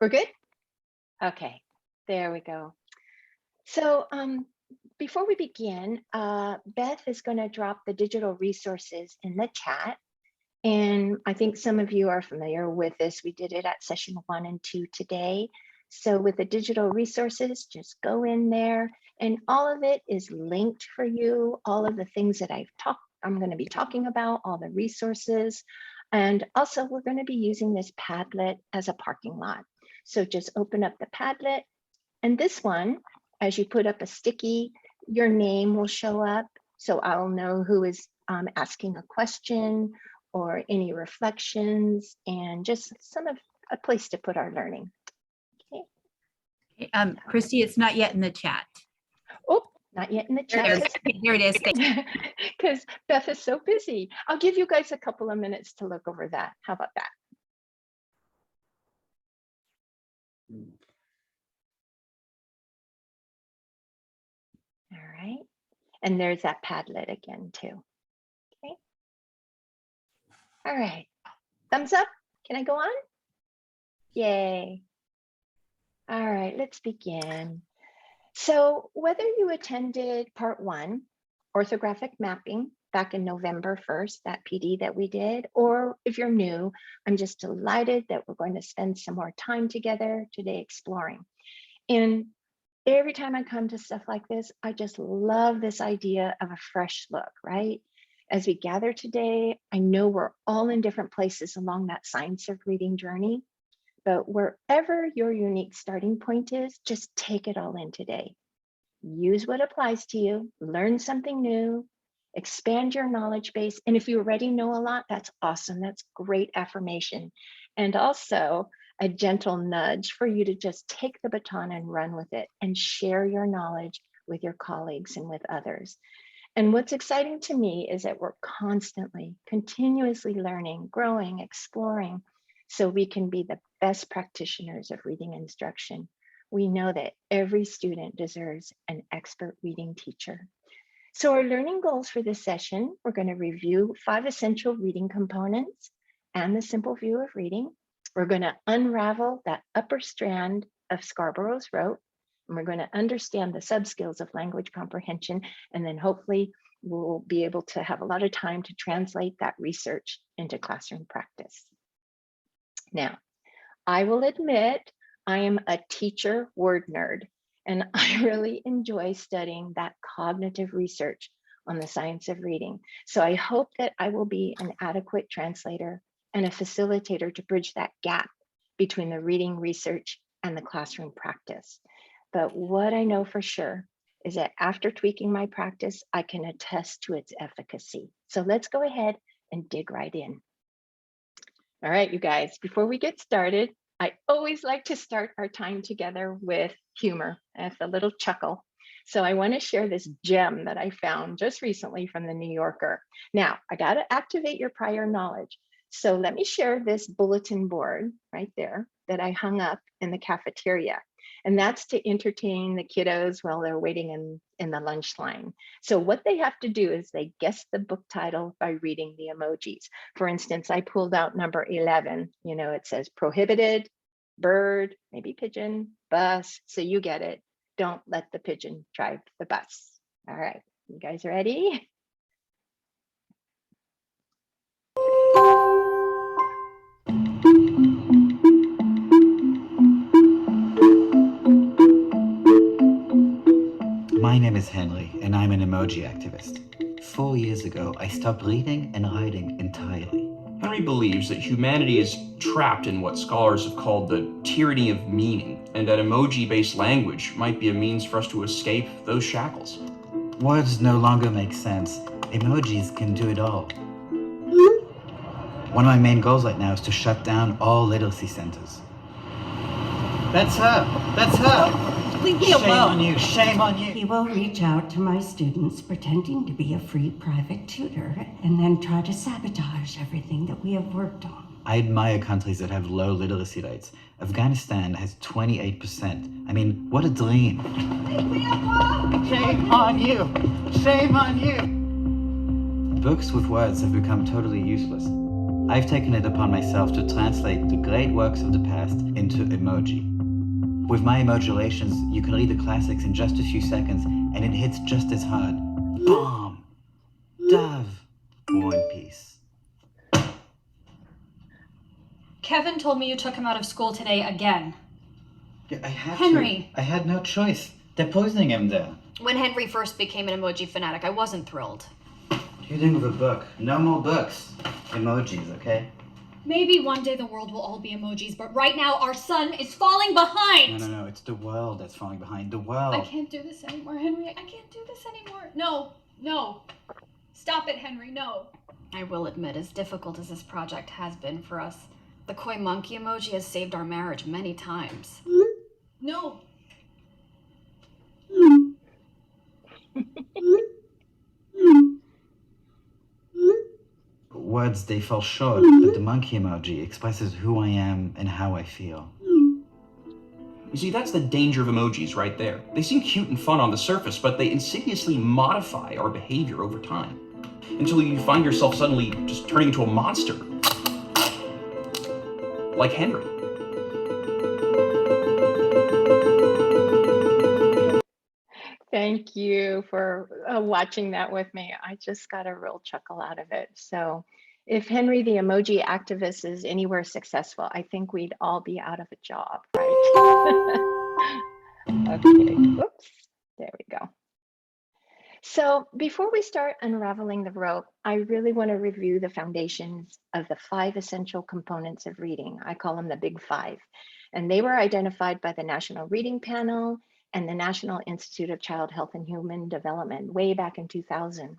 We're good? Okay, there we go. So before we begin, Beth is going to drop the digital resources in the chat. And I think some of you are familiar with this. We did it at session 1 and 2 today. So with the digital resources, just go in there and all of it is linked for you. All of the things that I'm going to be talking about, all the resources. And also we're going to be using this Padlet as a parking lot. So just open up the Padlet, and this one, as you put up a sticky, your name will show up. So I'll know who is asking a question or any reflections, and just a place to put our learning. Okay. Christy, it's not yet in the chat. Oh, not yet in the chat. There it is. Because Beth is so busy. I'll give you guys a couple of minutes to look over that. How about that? All right. And there's that Padlet again too. Okay. All right. Thumbs up. Can I go on? Yay. All right, let's begin. So whether you attended part 1, orthographic mapping, back in November 1st, that PD that we did, or if you're new, I'm just delighted that we're going to spend some more time together today exploring. And every time I come to stuff like this, I just love this idea of a fresh look, right? As we gather today, I know we're all in different places along that science of reading journey, but wherever your unique starting point is, just take it all in today. Use what applies to you, learn something new, expand your knowledge base. And if you already know a lot, that's awesome. That's great affirmation. And also a gentle nudge for you to just take the baton and run with it and share your knowledge with your colleagues and with others. And what's exciting to me is that we're constantly, continuously learning, growing, exploring, so we can be the best practitioners of reading instruction. We know that every student deserves an expert reading teacher. So our learning goals for this session, we're going to review 5 essential reading components and the simple view of reading. We're going to unravel that upper strand of Scarborough's rote, and we're going to understand the sub-skills of language comprehension, and then hopefully we'll be able to have a lot of time to translate that research into classroom practice. Now, I will admit I am a teacher word nerd, and I really enjoy studying that cognitive research on the science of reading. So I hope that I will be an adequate translator and a facilitator to bridge that gap between the reading research and the classroom practice. But what I know for sure is that after tweaking my practice, I can attest to its efficacy. So let's go ahead and dig right in. All right, you guys, before we get started, I always like to start our time together with humor, with a little chuckle. So I want to share this gem that I found just recently from the New Yorker. Now, I got to activate your prior knowledge. So let me share this bulletin board right there that I hung up in the cafeteria. And that's to entertain the kiddos while they're waiting in the lunch line. So what they have to do is they guess the book title by reading the emojis. For instance, I pulled out number 11. You know, it says prohibited, bird, maybe pigeon, bus. So you get it. Don't let the pigeon drive the bus. All right, you guys ready? My name is Henry, and I'm an emoji activist. 4 years ago, I stopped reading and writing entirely. Henry believes that humanity is trapped in what scholars have called the tyranny of meaning, and that emoji-based language might be a means for us to escape those shackles. Words no longer make sense. Emojis can do it all. One of my main goals right now is to shut down all literacy centers. That's her! That's her! Leave me alone. Shame on you, shame on you. He will reach out to my students pretending to be a free private tutor and then try to sabotage everything that we have worked on. I admire countries that have low literacy rates. Afghanistan has 28%. I mean, what a dream. Leave me alone! Shame on you! Shame on you! Books with words have become totally useless. I've taken it upon myself to translate the great works of the past into emoji. With my emojulations, you can read the classics in just a few seconds, and it hits just as hard. Bomb! Dove! War and Peace. Kevin told me you took him out of school today again. Yeah, I had Henry. to. I had no choice. They're poisoning him there. When Henry first became an emoji fanatic, I wasn't thrilled. You're doing with a book. No more books. Emojis, okay? Maybe one day the world will all be emojis, but right now our son is falling behind! No. It's the world that's falling behind. The world. I can't do this anymore, Henry. I can't do this anymore. No. Stop it, Henry, no. I will admit, as difficult as this project has been for us, the koi monkey emoji has saved our marriage many times. No. Words, they fall short, but the monkey emoji expresses who I am and how I feel. You see, that's the danger of emojis right there. They seem cute and fun on the surface, but they insidiously modify our behavior over time, until you find yourself suddenly just turning into a monster. Like Henry. Thank you for watching that with me. I just got a real chuckle out of it. So if Henry the emoji activist is anywhere successful, I think we'd all be out of a job, right? Okay, whoops, there we go. So before we start unraveling the rope, I really want to review the foundations of the 5 essential components of reading. I call them the big 5. And they were identified by the National Reading Panel and the National Institute of Child Health and Human Development way back in 2000.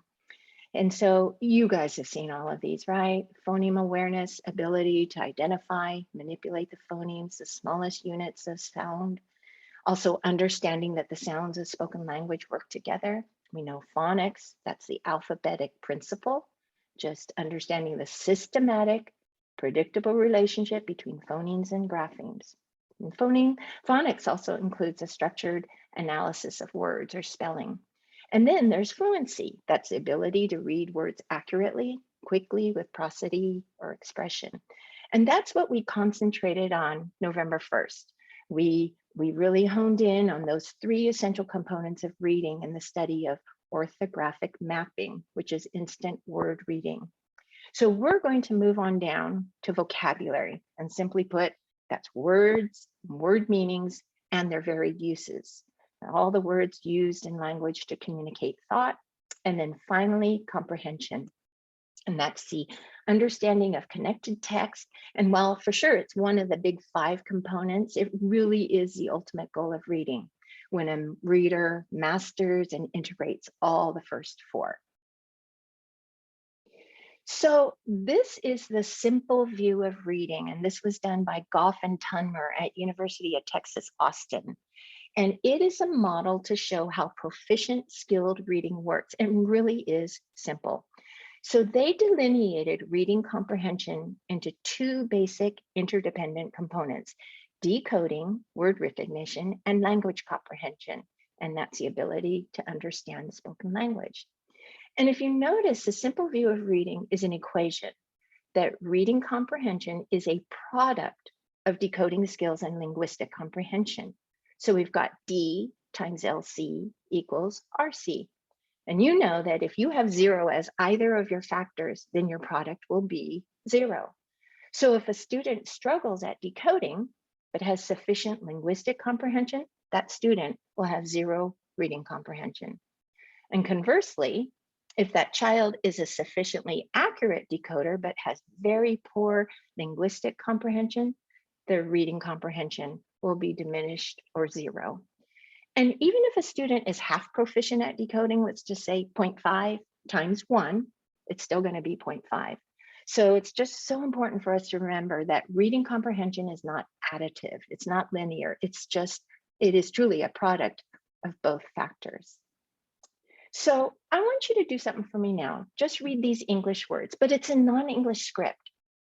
And so you guys have seen all of these, right? Phoneme awareness, ability to identify, manipulate the phonemes, the smallest units of sound. Also understanding that the sounds of spoken language work together. We know phonics, that's the alphabetic principle, just understanding the systematic, predictable relationship between phonemes and graphemes. And phonics also includes a structured analysis of words or spelling. And then there's fluency, that's the ability to read words accurately, quickly, with prosody or expression. And that's what we concentrated on November 1st. We really honed in on those 3 essential components of reading in the study of orthographic mapping, which is instant word reading. So we're going to move on down to vocabulary, and simply put, that's words, word meanings, and their varied uses. All the words used in language to communicate thought. And then finally, comprehension. And that's the understanding of connected text. And while for sure it's one of the big 5 components, it really is the ultimate goal of reading, when a reader masters and integrates all the first 4. So this is the simple view of reading, and this was done by Goff and Tunmer at University of Texas, Austin. And it is a model to show how proficient, skilled reading works, and really is simple. So they delineated reading comprehension into 2 basic interdependent components: decoding, word recognition, and language comprehension. And that's the ability to understand spoken language. And if you notice, the simple view of reading is an equation that reading comprehension is a product of decoding skills and linguistic comprehension. So we've got D times LC equals RC. And you know that if you have 0 as either of your factors, then your product will be 0. So if a student struggles at decoding, but has sufficient linguistic comprehension, that student will have 0 reading comprehension. And conversely, if that child is a sufficiently accurate decoder, but has very poor linguistic comprehension, their reading comprehension will be diminished or 0. And even if a student is half proficient at decoding, let's just say 0.5 times 1, it's still going to be 0.5. So it's just so important for us to remember that reading comprehension is not additive. It's not linear. It is truly a product of both factors. So I want you to do something for me now. Just read these English words, but it's a non-English script.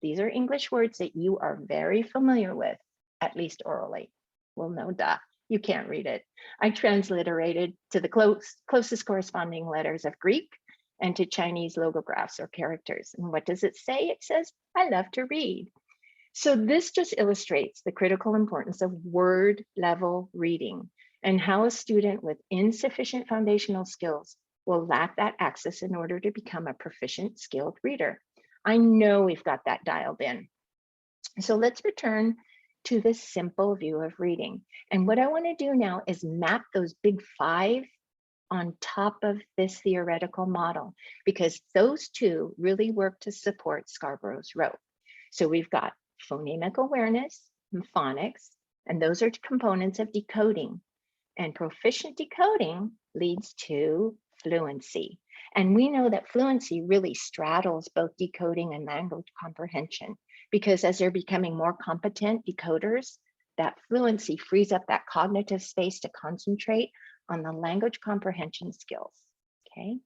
These are English words that you are very familiar with, at least orally. Well, no, duh. You can't read it. I transliterated to the closest corresponding letters of Greek and to Chinese logographs or characters. And what does it say? It says, I love to read. So this just illustrates the critical importance of word level reading and how a student with insufficient foundational skills will lack that access in order to become a proficient, skilled reader. I know we've got that dialed in. So let's return to this simple view of reading. And what I want to do now is map those big five on top of this theoretical model, because those two really work to support Scarborough's rope. So we've got phonemic awareness and phonics, and those are components of decoding. And proficient decoding leads to fluency. And we know that fluency really straddles both decoding and language comprehension, because as they're becoming more competent decoders, that fluency frees up that cognitive space to concentrate on the language comprehension skills, okay?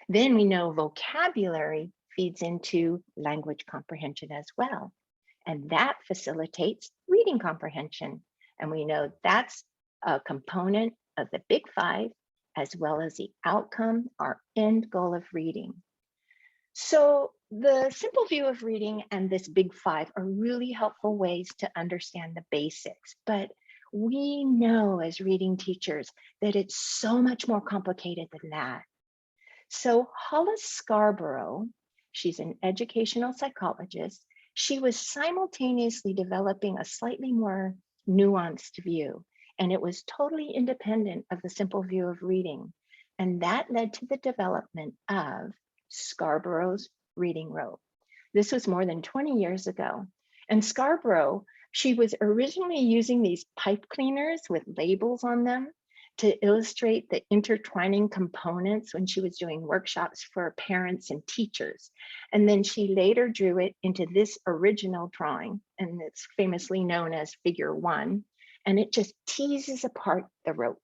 Then we know vocabulary feeds into language comprehension as well, and that facilitates reading comprehension. And we know that's a component of the big five, as well as the outcome, our end goal of reading. So the simple view of reading and this big five are really helpful ways to understand the basics, but we know as reading teachers that it's so much more complicated than that. So Hollis Scarborough, she's an educational psychologist. She was simultaneously developing a slightly more nuanced view, and it was totally independent of the simple view of reading. And that led to the development of Scarborough's reading rope. This was more than 20 years ago. And Scarborough, she was originally using these pipe cleaners with labels on them to illustrate the intertwining components when she was doing workshops for parents and teachers. And then she later drew it into this original drawing, and it's famously known as Figure 1, and it just teases apart the rope.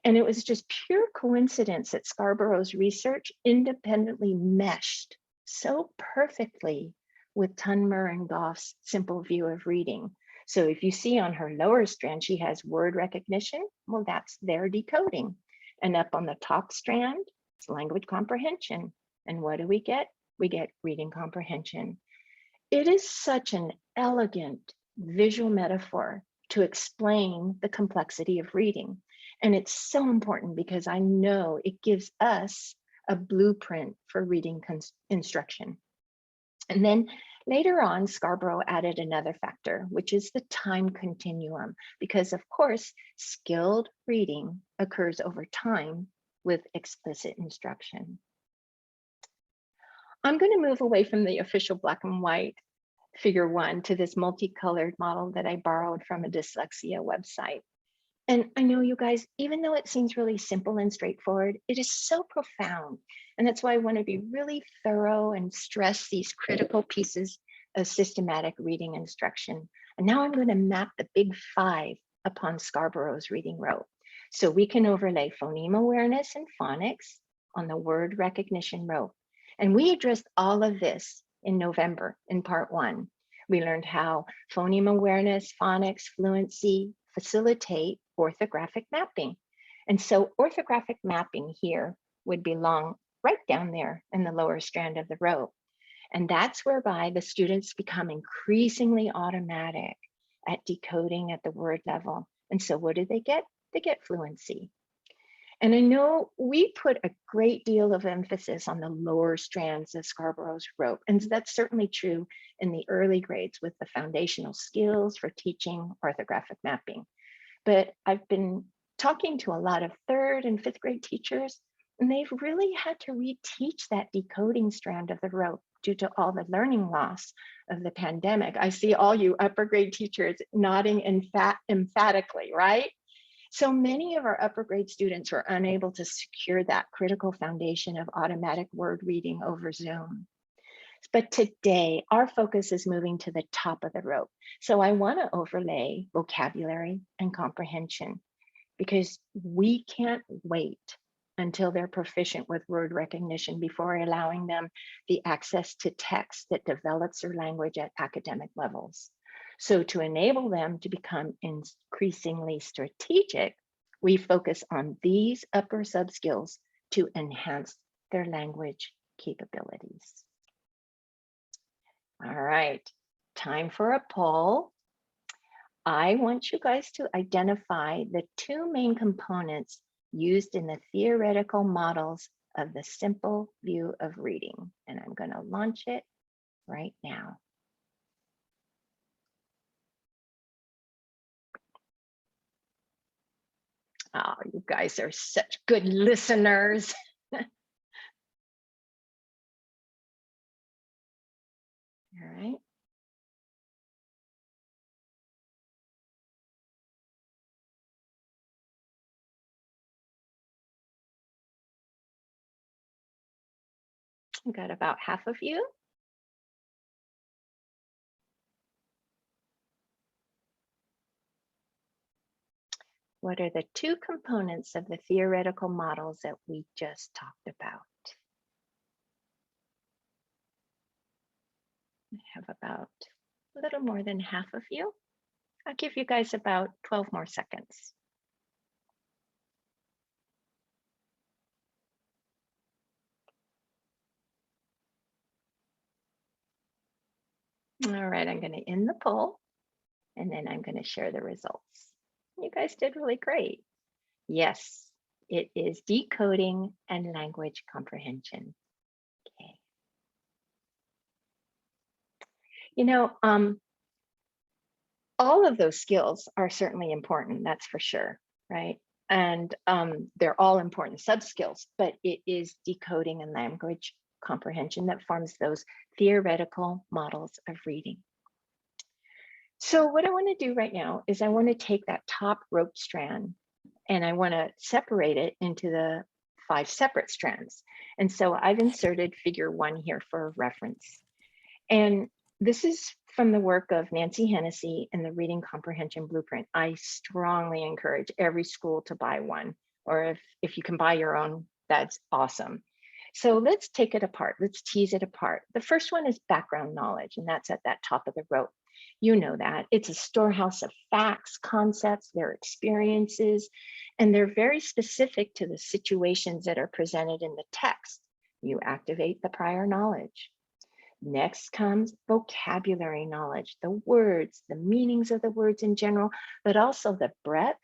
And it was just pure coincidence that Scarborough's research independently meshed so perfectly with Tunmer and Goff's simple view of reading. So if you see on her lower strand, she has word recognition. Well, that's their decoding. And up on the top strand, it's language comprehension. And what do we get? We get reading comprehension. It is such an elegant visual metaphor to explain the complexity of reading. And it's so important because I know it gives us a blueprint for reading instruction. And then later on, Scarborough added another factor, which is the time continuum, because of course, skilled reading occurs over time with explicit instruction. I'm going to move away from the official black and white Figure 1 to this multicolored model that I borrowed from a dyslexia website. And I know you guys, even though it seems really simple and straightforward, it is so profound. And that's why I want to be really thorough and stress these critical pieces of systematic reading instruction. And now I'm going to map the big five upon Scarborough's reading rope. So we can overlay phoneme awareness and phonics on the word recognition rope. And we addressed all of this in November in part 1. We learned how phoneme awareness, phonics, fluency facilitate orthographic mapping. And so orthographic mapping here would belong right down there in the lower strand of the rope. And that's whereby the students become increasingly automatic at decoding at the word level. And so what do they get? They get fluency. And I know we put a great deal of emphasis on the lower strands of Scarborough's rope. And that's certainly true in the early grades with the foundational skills for teaching orthographic mapping. But I've been talking to a lot of 3rd and 5th grade teachers, and they've really had to reteach that decoding strand of the rope due to all the learning loss of the pandemic. I see all you upper grade teachers nodding emphatically, right? So many of our upper grade students were unable to secure that critical foundation of automatic word reading over Zoom. But today, our focus is moving to the top of the rope. So I want to overlay vocabulary and comprehension, because we can't wait until they're proficient with word recognition before allowing them the access to text that develops their language at academic levels. So to enable them to become increasingly strategic, we focus on these upper subskills to enhance their language capabilities. All right, time for a poll. I want you guys to identify the two main components used in the theoretical models of the simple view of reading. And I'm going to launch it right now. Oh, you guys are such good listeners. All right. I got about half of you. What are the two components of the theoretical models that we just talked about? I have about a little more than half of you. I'll give you guys about 12 more seconds. All right, I'm going to end the poll and then I'm going to share the results. You guys did really great. Yes, it is decoding and language comprehension. Okay. You know, all of those skills are certainly important, that's for sure, right? And they're all important sub-skills, but it is decoding and language comprehension that forms those theoretical models of reading. So what I want to do right now is I want to take that top rope strand and I want to separate it into the 5 separate strands. And so I've inserted figure 1 here for reference. And this is from the work of Nancy Hennessy in the Reading Comprehension Blueprint. I strongly encourage every school to buy one, or if you can buy your own, that's awesome. So let's take it apart. Let's tease it apart. The first one is background knowledge, and that's at that top of the rope. You know that. It's a storehouse of facts, concepts, their experiences, and they're very specific to the situations that are presented in the text. You activate the prior knowledge. Next comes vocabulary knowledge, the words, the meanings of the words in general, but also the breadth,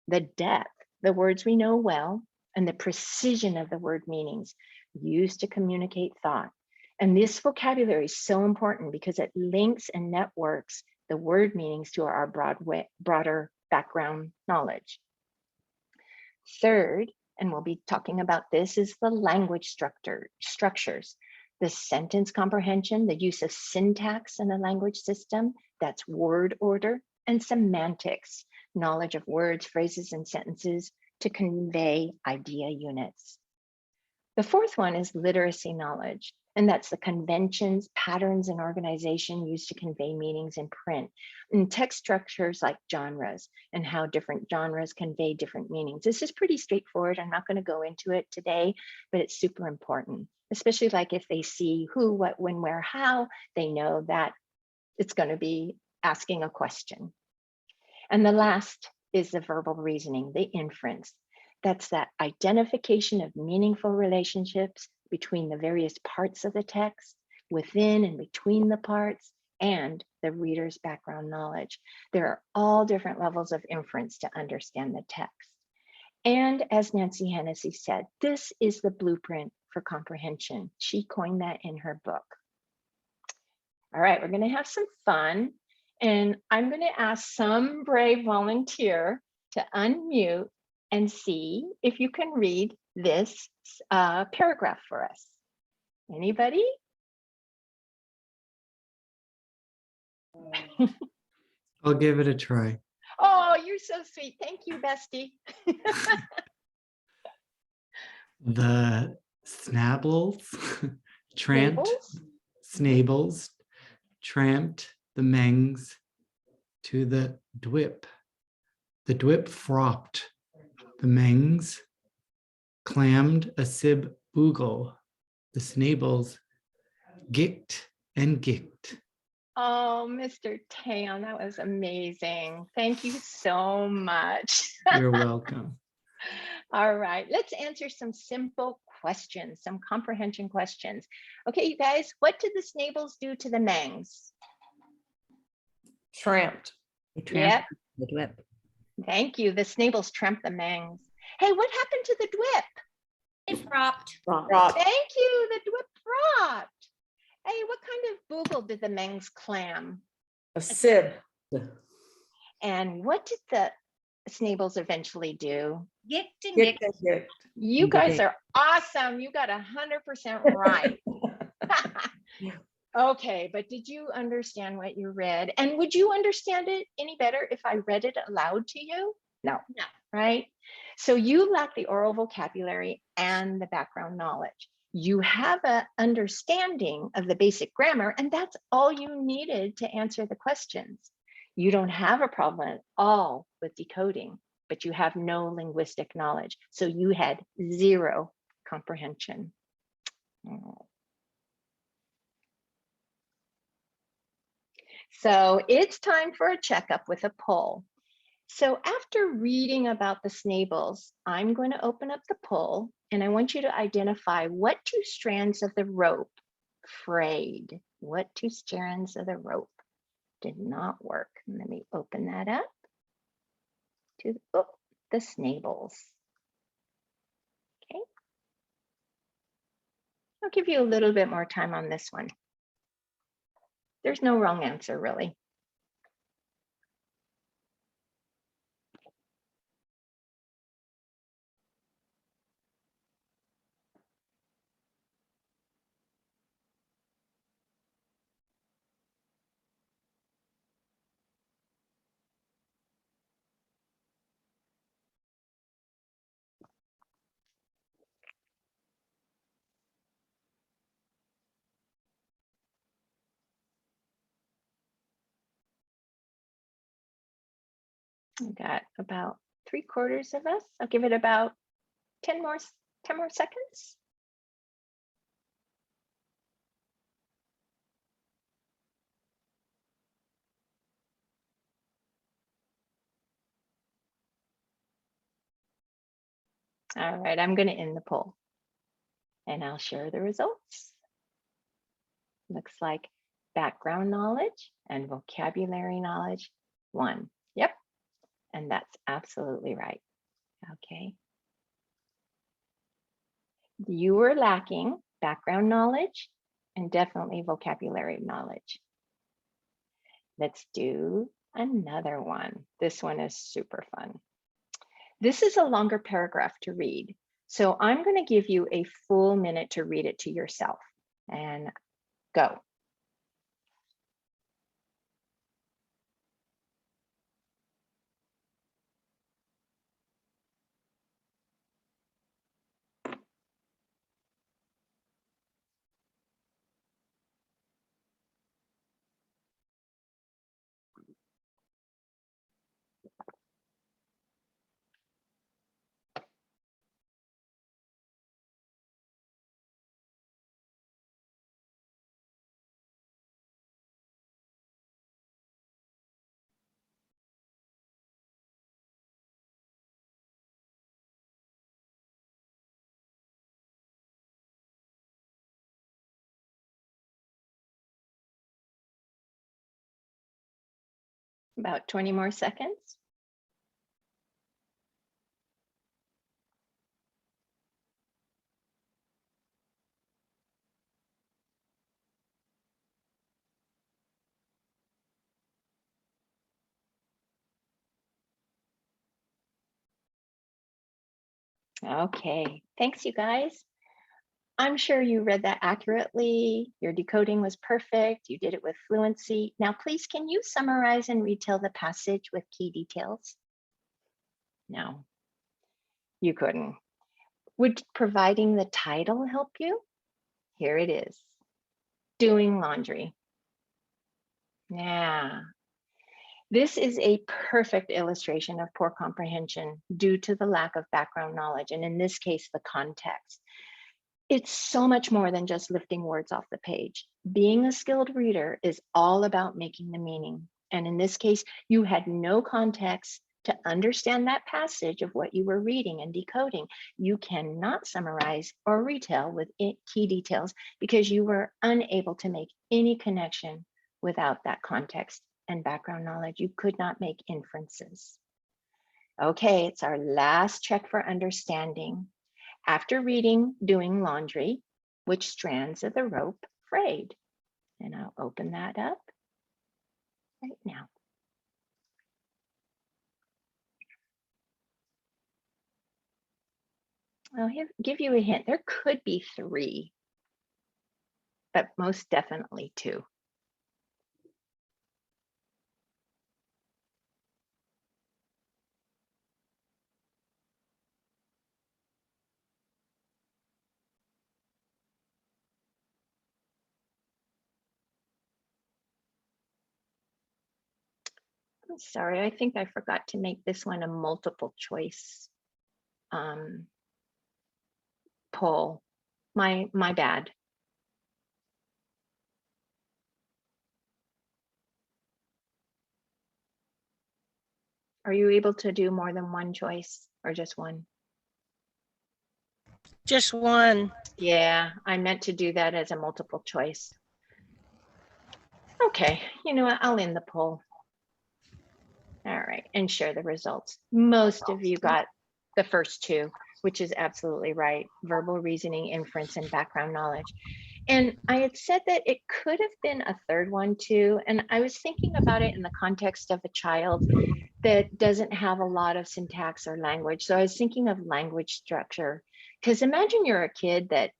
the depth, the words we know well, and the precision of the word meanings used to communicate thought. And this vocabulary is so important because it links and networks the word meanings to our broader background knowledge. Third, and we'll be talking about this, is the language structures. The sentence comprehension, the use of syntax in the language system, that's word order, and semantics, knowledge of words, phrases, and sentences to convey idea units. The fourth one is literacy knowledge, and that's the conventions, patterns, and organization used to convey meanings in print, and text structures like genres and how different genres convey different meanings. This is pretty straightforward. I'm not going to go into it today, but it's super important, especially like if they see who, what, when, where, how, they know that it's going to be asking a question. And the last is the verbal reasoning, the inference. That's that identification of meaningful relationships between the various parts of the text, within and between the parts, and the reader's background knowledge. There are all different levels of inference to understand the text. And as Nancy Hennessy said, this is the blueprint for comprehension. She coined that in her book. All right, we're going to have some fun. And I'm going to ask some brave volunteer to unmute and see if you can read this paragraph for us. Anybody? I'll give it a try. Oh, you're so sweet. Thank you, bestie. The snables snables tramped the mengs to the dwip. The dwip fropped. The mengs clammed a sib oogle. The snables gicked and gicked. Oh, Mr. Tan, that was amazing. Thank you so much. You're welcome. All right, let's answer some simple questions, some comprehension questions. Okay, you guys, what did the Snables do to the Mangs? Tramped. They Yep, trampled the Dwip. thank you. The Snables tramped the Mangs. Hey, what happened to the Dwip? It dropped. Drop. Thank you, the Dwip dropped. Hey, what kind of boogle did the Mangs clam? A sib. And what did the Snables eventually do? Yicked and Yicked yicked. and yicked. You And guys dig. are awesome. You got 100% right. Okay, but did you understand what you read? And would you understand it any better if I read it aloud to you? No, No. right? So you lack the oral vocabulary and the background knowledge. You have an understanding of the basic grammar, and that's all you needed to answer the questions. You don't have a problem at all with decoding, but you have no linguistic knowledge. So you had 0 comprehension. So it's time for a checkup with a poll. So after reading about the Snables, I'm going to open up the poll and I want you to identify what 2 strands of the rope frayed. What 2 strands of the rope did not work? Let me open that up to the Snables. Okay. I'll give you a little bit more time on this one. There's no wrong answer, really. We got about 3/4 of us. I'll give it about 10 more seconds. All right, I'm going to end the poll and I'll share the results. Looks like background knowledge and vocabulary knowledge 1. Yep, and that's absolutely right. Okay. You were lacking background knowledge and definitely vocabulary knowledge. Let's do another one. This one is super fun. This is a longer paragraph to read. So I'm going to give you a full minute to read it to yourself and go. About 20 more seconds. Okay, thanks you guys. I'm sure you read that accurately. Your decoding was perfect. You did it with fluency. Now, please, can you summarize and retell the passage with key details? No, you couldn't. Would providing the title help you? Here it is. Doing laundry. Yeah. This is a perfect illustration of poor comprehension due to the lack of background knowledge, and in this case, the context. It's so much more than just lifting words off the page. Being a skilled reader is all about making the meaning. And in this case, you had no context to understand that passage of what you were reading and decoding. You cannot summarize or retell with key details because you were unable to make any connection without that context and background knowledge. You could not make inferences. Okay, it's our last check for understanding. After reading, doing laundry, which strands of the rope frayed? And I'll open that up right now. I'll give you a hint. There could be 3, but most definitely 2. I'm sorry, I think I forgot to make this one a multiple choice poll. My bad. Are you able to do more than one choice or just one? Just one. Yeah, I meant to do that as a multiple choice. Okay, you know what? I'll end the poll. All right, and share the results. Most of you got the first 2, which is absolutely right. Verbal reasoning, inference, and background knowledge. And I had said that it could have been a third one too. And I was thinking about it in the context of a child that doesn't have a lot of syntax or language. So I was thinking of language structure, because imagine you're a kid that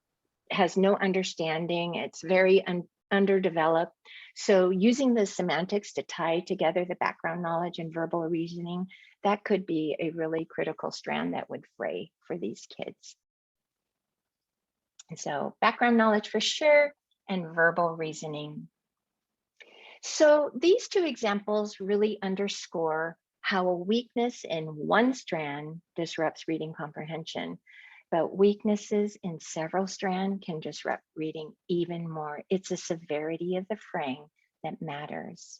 has no understanding. It's very underdeveloped. So using the semantics to tie together the background knowledge and verbal reasoning, that could be a really critical strand that would fray for these kids. And so background knowledge for sure, and verbal reasoning. So these 2 examples really underscore how a weakness in one strand disrupts reading comprehension, but weaknesses in several strands can disrupt reading even more. It's the severity of the fraying that matters.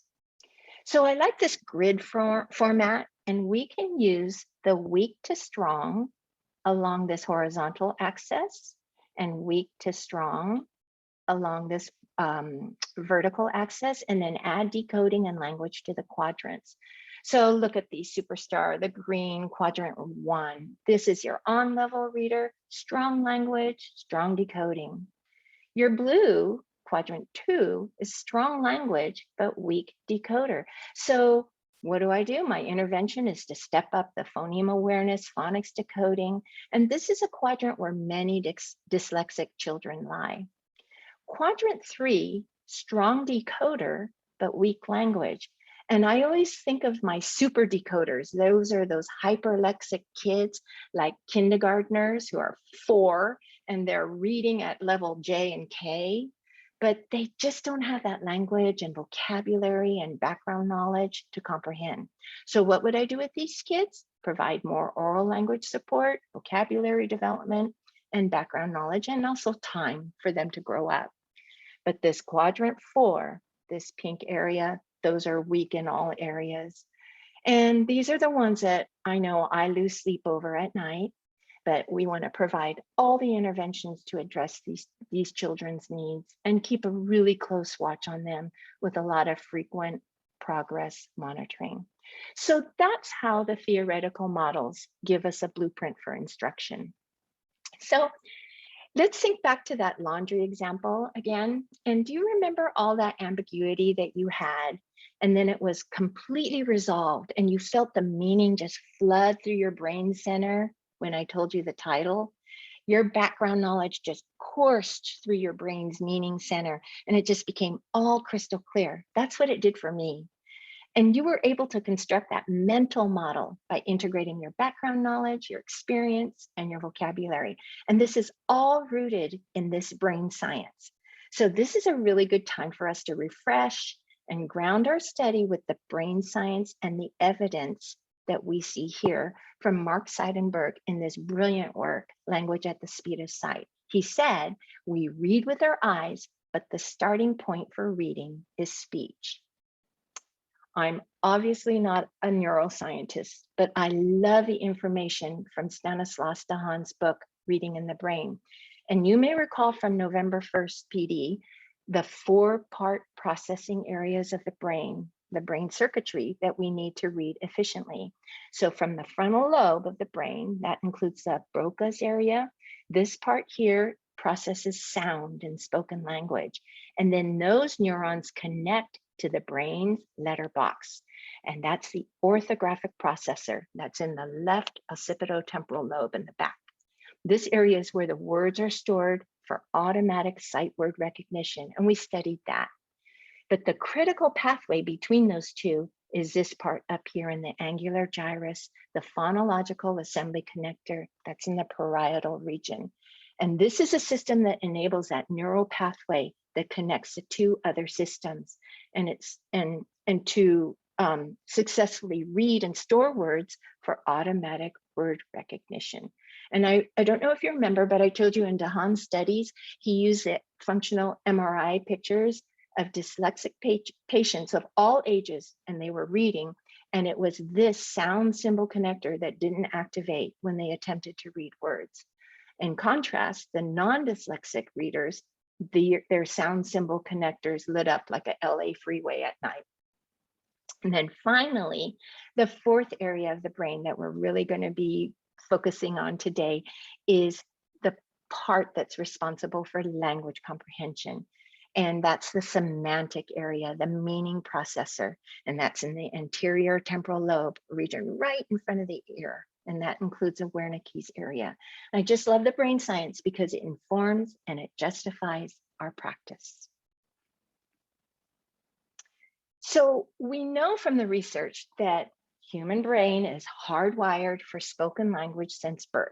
So I like this grid format, and we can use the weak to strong along this horizontal axis and weak to strong along this vertical axis, and then add decoding and language to the quadrants. So look at the superstar, the green quadrant 1. This is your on-level reader, strong language, strong decoding. Your blue quadrant 2 is strong language, but weak decoder. So what do? My intervention is to step up the phoneme awareness, phonics decoding, and this is a quadrant where many dyslexic children lie. Quadrant 3, strong decoder, but weak language. And I always think of my super decoders. Those are those hyperlexic kids, like kindergartners who are 4 and they're reading at level J and K, but they just don't have that language and vocabulary and background knowledge to comprehend. So what would I do with these kids? Provide more oral language support, vocabulary development, and background knowledge, and also time for them to grow up. But this quadrant 4, this pink area, those are weak in all areas. And these are the ones that I know I lose sleep over at night, but we want to provide all the interventions to address these children's needs and keep a really close watch on them with a lot of frequent progress monitoring. So that's how the theoretical models give us a blueprint for instruction. So let's think back to that laundry example again. And do you remember all that ambiguity that you had? And then it was completely resolved and you felt the meaning just flood through your brain center when I told you the title? Your background knowledge just coursed through your brain's meaning center and it just became all crystal clear. That's what it did for me. And you were able to construct that mental model by integrating your background knowledge, your experience, and your vocabulary. And this is all rooted in this brain science. So this is a really good time for us to refresh and ground our study with the brain science and the evidence that we see here from Mark Seidenberg in this brilliant work, Language at the Speed of Sight. He said, we read with our eyes, but the starting point for reading is speech. I'm obviously not a neuroscientist, but I love the information from Stanislas Dehaene's book, Reading in the Brain. And you may recall from November 1st PD, the 4-part processing areas of the brain circuitry that we need to read efficiently. So from the frontal lobe of the brain, that includes the Broca's area, this part here processes sound in spoken language. And then those neurons connect to the brain's letterbox. And that's the orthographic processor that's in the left occipitotemporal lobe in the back. This area is where the words are stored for automatic sight word recognition, and we studied that. But the critical pathway between those two is this part up here in the angular gyrus, the phonological assembly connector that's in the parietal region. And this is a system that enables that neural pathway that connects the two other systems, and to successfully read and store words for automatic word recognition. And I don't know if you remember, but I told you in Dehaene's studies, he used the functional MRI pictures of dyslexic patients of all ages, and they were reading, and it was this sound symbol connector that didn't activate when they attempted to read words. In contrast, the non-dyslexic readers, their sound symbol connectors lit up like a LA freeway at night. And then finally, the 4th area of the brain that we're really going to be focusing on today is the part that's responsible for language comprehension. And that's the semantic area, the meaning processor. And that's in the anterior temporal lobe region right in front of the ear. And that includes the Wernicke's area. And I just love the brain science because it informs and it justifies our practice. So we know from the research that human brain is hardwired for spoken language since birth.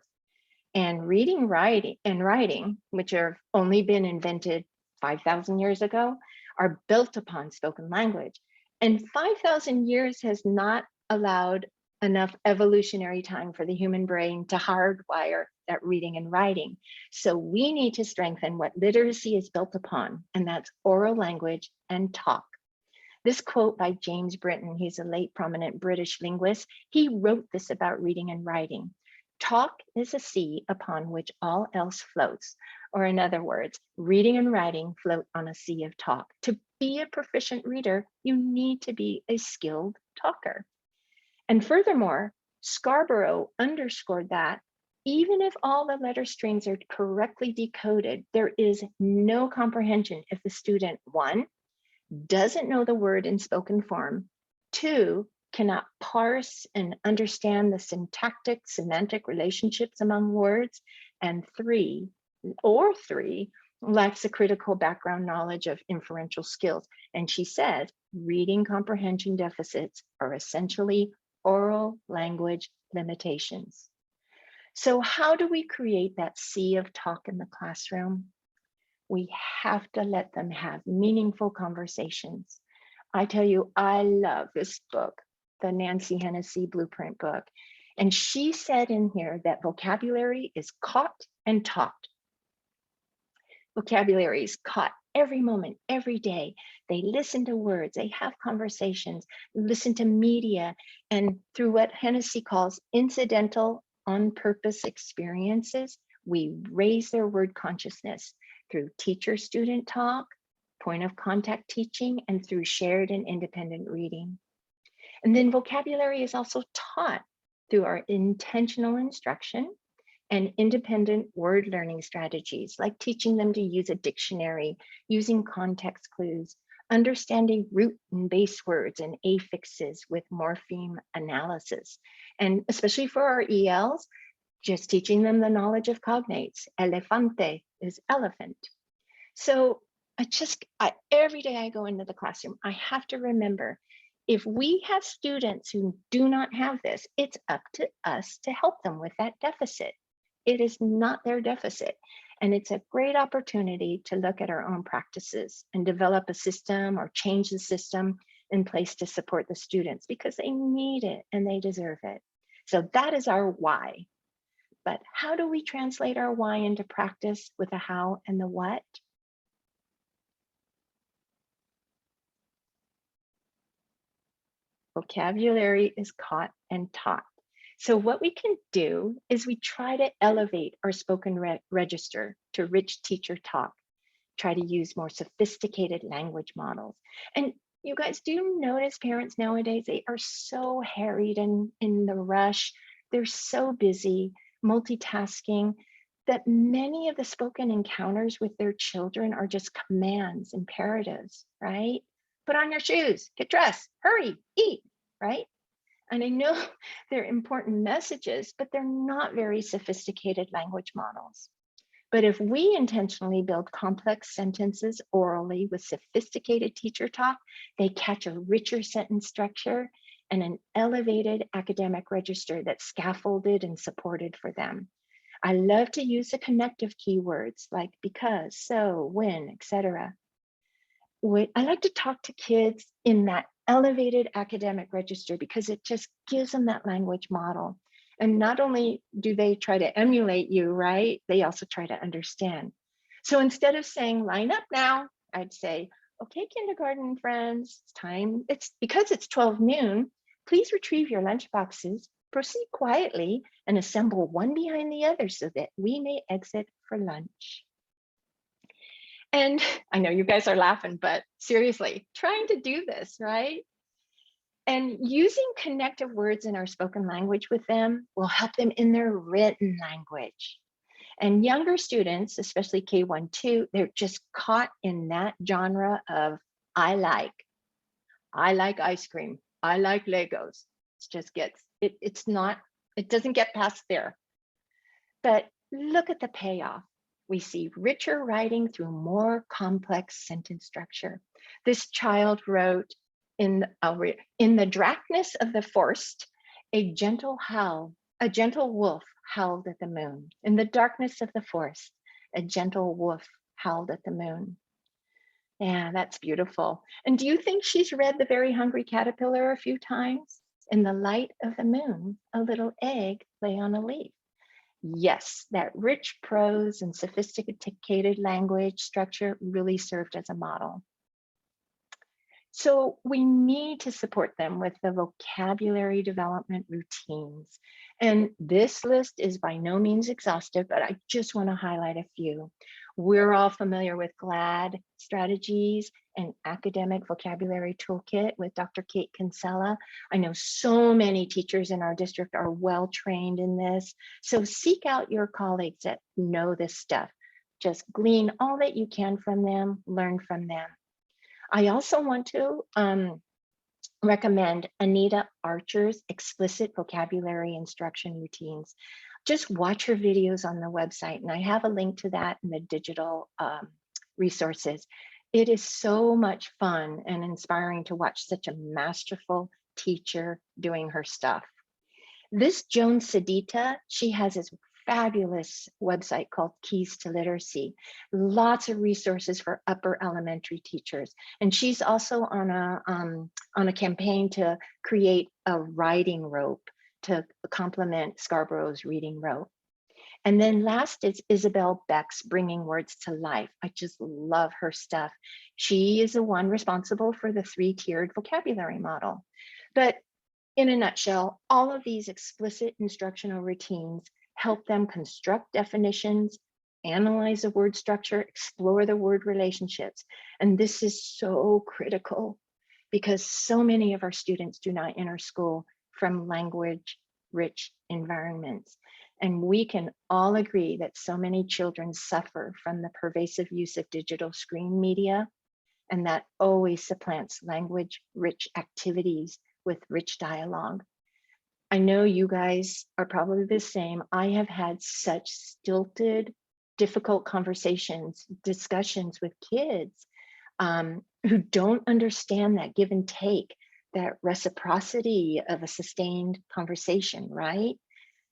And reading, writing, which have only been invented 5,000 years ago, are built upon spoken language. And 5,000 years has not allowed enough evolutionary time for the human brain to hardwire that reading and writing. So we need to strengthen what literacy is built upon, and that's oral language and talk. This quote by James Britton, he's a late prominent British linguist, he wrote this about reading and writing. Talk is a sea upon which all else floats. Or in other words, reading and writing float on a sea of talk. To be a proficient reader, you need to be a skilled talker. And furthermore, Scarborough underscored that even if all the letter strings are correctly decoded, there is no comprehension if the student, 1, doesn't know the word in spoken form, 2, cannot parse and understand the syntactic, semantic relationships among words, and 3, lacks a critical background knowledge of inferential skills. And she says, reading comprehension deficits are essentially oral language limitations. So how do we create that sea of talk in the classroom? We have to let them have meaningful conversations. I tell you, I love this book, the Nancy Hennessy Blueprint book. And she said in here that vocabulary is caught and taught. Vocabulary is caught every moment, every day. They listen to words, they have conversations, listen to media, and through what Hennessy calls incidental, on-purpose experiences, we raise their word consciousness through teacher-student talk, point of contact teaching, and through shared and independent reading. And then vocabulary is also taught through our intentional instruction and independent word learning strategies, like teaching them to use a dictionary, using context clues, understanding root and base words and affixes with morpheme analysis. And especially for our ELs, just teaching them the knowledge of cognates. Elefante is elephant. So every day I go into the classroom, I have to remember, if we have students who do not have this, it's up to us to help them with that deficit. It is not their deficit. And it's a great opportunity to look at our own practices and develop a system or change the system in place to support the students because they need it and they deserve it. So that is our why. But how do we translate our why into practice with the how and the what? vocabulary is caught and taught. So what we can do is we try to elevate our spoken register to rich teacher talk, try to use more sophisticated language models. And you guys do notice parents nowadays, they are so harried and in the rush. They're so busy multitasking that many of the spoken encounters with their children are just commands, imperatives, right? Put on your shoes, get dressed, hurry, eat, right? And I know they're important messages, but they're not very sophisticated language models. But if we intentionally build complex sentences orally with sophisticated teacher talk, they catch a richer sentence structure and an elevated academic register that's scaffolded and supported for them. I love to use the connective keywords like because, so, when, etc. I like to talk to kids in that elevated academic register because it just gives them that language model. And not only do they try to emulate you, right? They also try to understand. So instead of saying line up now, I'd say, okay, kindergarten friends, it's time. Because it's 12 noon, please retrieve your lunch boxes, proceed quietly and assemble one behind the other so that we may exit for lunch. And I know you guys are laughing, but seriously, trying to do this, right? And using connective words in our spoken language with them will help them in their written language. And younger students, especially K1, 2, they're just caught in that genre of I like ice cream, I like Legos. It just gets, it doesn't get past there. But look at the payoff. We see richer writing through more complex sentence structure. This child wrote, in the darkness of the forest, a gentle wolf howled at the moon. In the darkness of the forest, a gentle wolf howled at the moon. Yeah, that's beautiful. And do you think she's read The Very Hungry Caterpillar a few times? In the light of the moon, a little egg lay on a leaf. Yes, that rich prose and sophisticated language structure really served as a model. So we need to support them with the vocabulary development routines. And this list is by no means exhaustive, but I just want to highlight a few. We're all familiar with GLAD strategies and academic vocabulary toolkit with Dr. Kate Kinsella. I know so many teachers in our district are well trained in this. So seek out your colleagues that know this stuff. Just glean all that you can from them, learn from them. I also want to recommend Anita Archer's explicit vocabulary instruction routines. Just watch her videos on the website, and I have a link to that in the digital resources. It is so much fun and inspiring to watch such a masterful teacher doing her stuff. This Joan Sedita, she has this fabulous website called Keys to Literacy. Lots of resources for upper elementary teachers. And she's also on a campaign to create a writing rope to complement Scarborough's reading rope. And then last is Isabel Beck's Bringing Words to Life. I just love her stuff. She is the one responsible for the 3-tiered vocabulary model. But in a nutshell, all of these explicit instructional routines help them construct definitions, analyze the word structure, explore the word relationships. And this is so critical because so many of our students do not enter school from language-rich environments. And we can all agree that so many children suffer from the pervasive use of digital screen media, and that always supplants language-rich activities with rich dialogue. I know you guys are probably the same. I have had such stilted, difficult discussions with kids who don't understand that give and take, that reciprocity of a sustained conversation, right?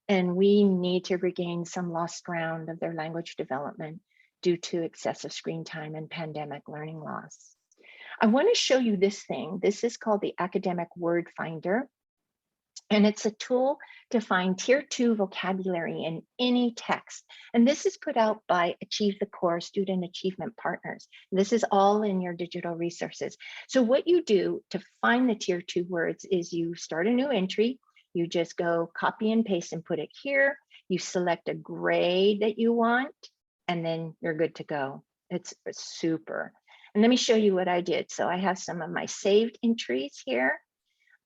And we need to regain some lost ground of their language development due to excessive screen time and pandemic learning loss. I want to show you this thing. This is called the Academic Word Finder. And it's a tool to find tier 2 vocabulary in any text. And this is put out by Achieve the Core Student Achievement Partners. This is all in your digital resources. So what you do to find the tier 2 words is you start a new entry. You just go copy and paste and put it here. You select a grade that you want, and then you're good to go. It's super. And let me show you what I did. So I have some of my saved entries here.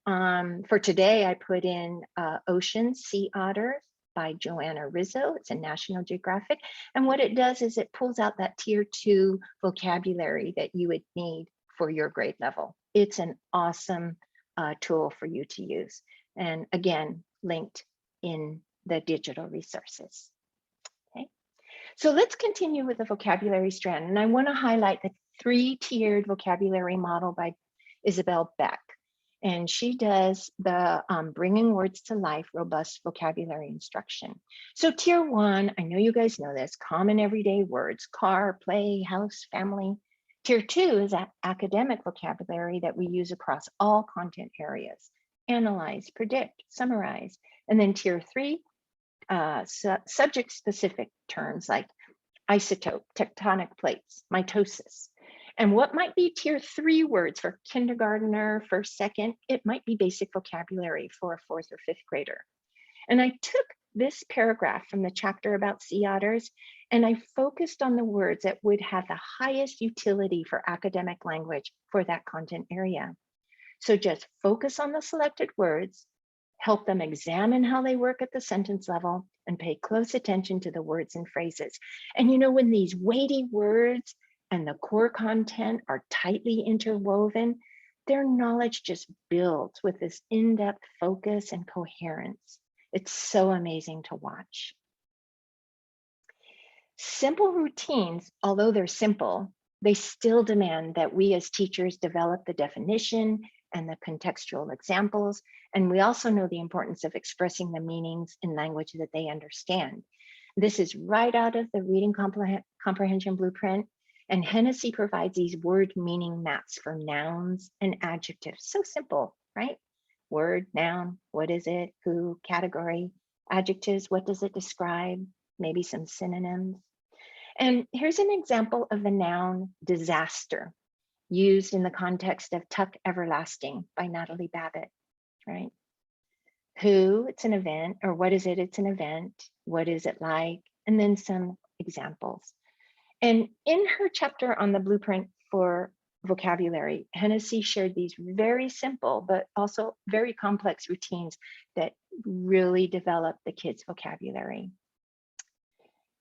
For today, I put in Ocean Sea Otters by Joanna Rizzo. It's a National Geographic. And what it does is it pulls out that tier 2 vocabulary that you would need for your grade level. It's an awesome tool for you to use. And again, linked in the digital resources. Okay, so let's continue with the vocabulary strand. And I want to highlight the 3-tiered vocabulary model by Isabel Beck. And she does the bringing words to life, robust vocabulary instruction. So tier 1, I know you guys know this, common everyday words, car, play, house, family. Tier 2 is academic vocabulary that we use across all content areas. Analyze, predict, summarize. And then tier 3, subject-specific terms like isotope, tectonic plates, mitosis. And what might be tier 3 words for kindergartner, first, second, it might be basic vocabulary for a 4th or 5th grader. And I took this paragraph from the chapter about sea otters, and I focused on the words that would have the highest utility for academic language for that content area. So just focus on the selected words, help them examine how they work at the sentence level, and pay close attention to the words and phrases. And you know, when these weighty words and the core content are tightly interwoven, their knowledge just builds with this in-depth focus and coherence. It's so amazing to watch. Simple routines, although they're simple, they still demand that we as teachers develop the definition and the contextual examples. And we also know the importance of expressing the meanings in language that they understand. This is right out of the Reading Comprehension Blueprint. And Hennessy provides these word meaning maps for nouns and adjectives. So simple, right? Word, noun, what is it, who, category, adjectives, what does it describe? Maybe some synonyms. And here's an example of the noun disaster used in the context of Tuck Everlasting by Natalie Babbitt, right? Who, it's an event, or what is it, it's an event. What is it like? And then some examples. And in her chapter on the blueprint for vocabulary, Hennessy shared these very simple, but also very complex routines that really develop the kids' vocabulary.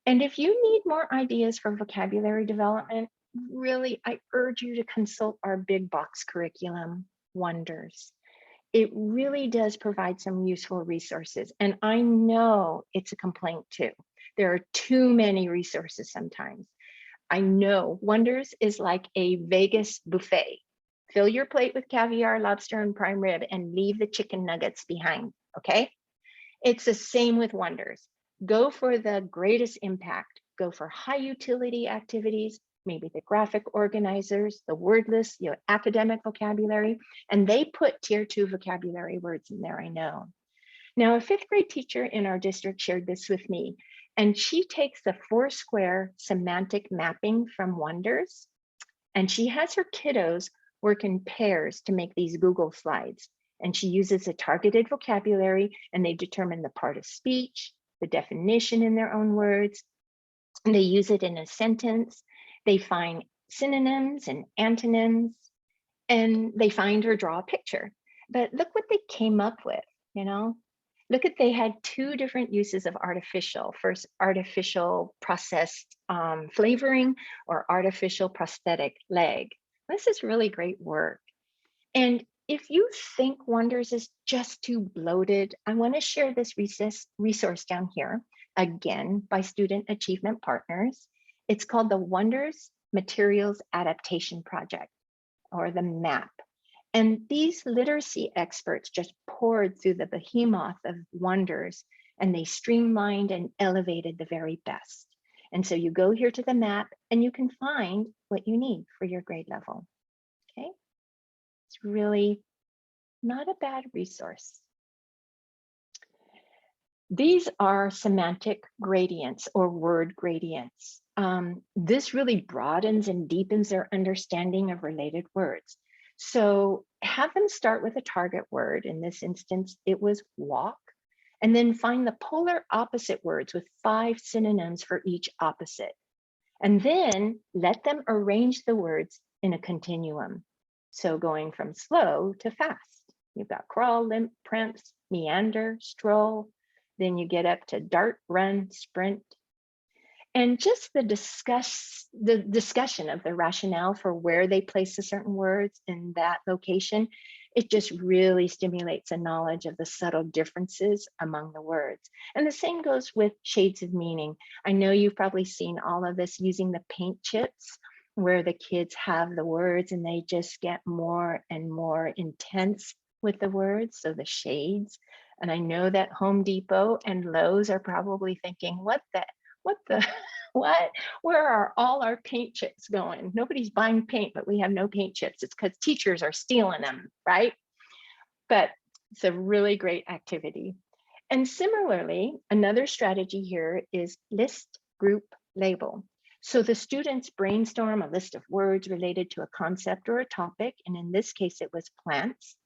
And if you need more ideas for vocabulary development, really, I urge you to consult our big box curriculum, Wonders. It really does provide some useful resources. And I know it's a complaint too. There are too many resources sometimes. I know Wonders is like a Vegas buffet. Fill your plate with caviar, lobster, and prime rib and leave the chicken nuggets behind, okay? It's the same with Wonders. Go for the greatest impact. Go for high utility activities, maybe the graphic organizers, the word list, your academic vocabulary, and they put tier 2 vocabulary words in there, I know. Now, a 5th grade teacher in our district shared this with me, and she takes the 4-square semantic mapping from Wonders, and she has her kiddos work in pairs to make these Google slides. And she uses a targeted vocabulary, and they determine the part of speech, the definition in their own words, and they use it in a sentence. They find synonyms and antonyms, and they find or draw a picture. But look what they came up with, you know? Look at, they had 2 different uses of artificial. First, artificial processed flavoring or artificial prosthetic leg. This is really great work. And if you think Wonders is just too bloated, I want to share this resource down here, again, by Student Achievement Partners. It's called the Wonders Materials Adaptation Project, or the MAP. And these literacy experts just poured through the behemoth of Wonders, and they streamlined and elevated the very best. And so you go here to the map and you can find what you need for your grade level, okay? It's really not a bad resource. These are semantic gradients or word gradients. This really broadens and deepens their understanding of related words. So have them start with a target word. In this instance, it was walk, and then find the polar opposite words with 5 synonyms for each opposite. And then let them arrange the words in a continuum. So going from slow to fast. You've got crawl, limp, prance, meander, stroll. Then you get up to dart, run, sprint. And just the discussion of the rationale for where they place the certain words in that location, it just really stimulates a knowledge of the subtle differences among the words. And the same goes with shades of meaning. I know you've probably seen all of this using the paint chips, where the kids have the words and they just get more and more intense with the words, so the shades. And I know that Home Depot and Lowe's are probably thinking, what, where are all our paint chips going? Nobody's buying paint, but we have no paint chips. It's because teachers are stealing them, right? But it's a really great activity. And similarly, another strategy here is list, group, label. So the students brainstorm a list of words related to a concept or a topic. And in this case, it was plants.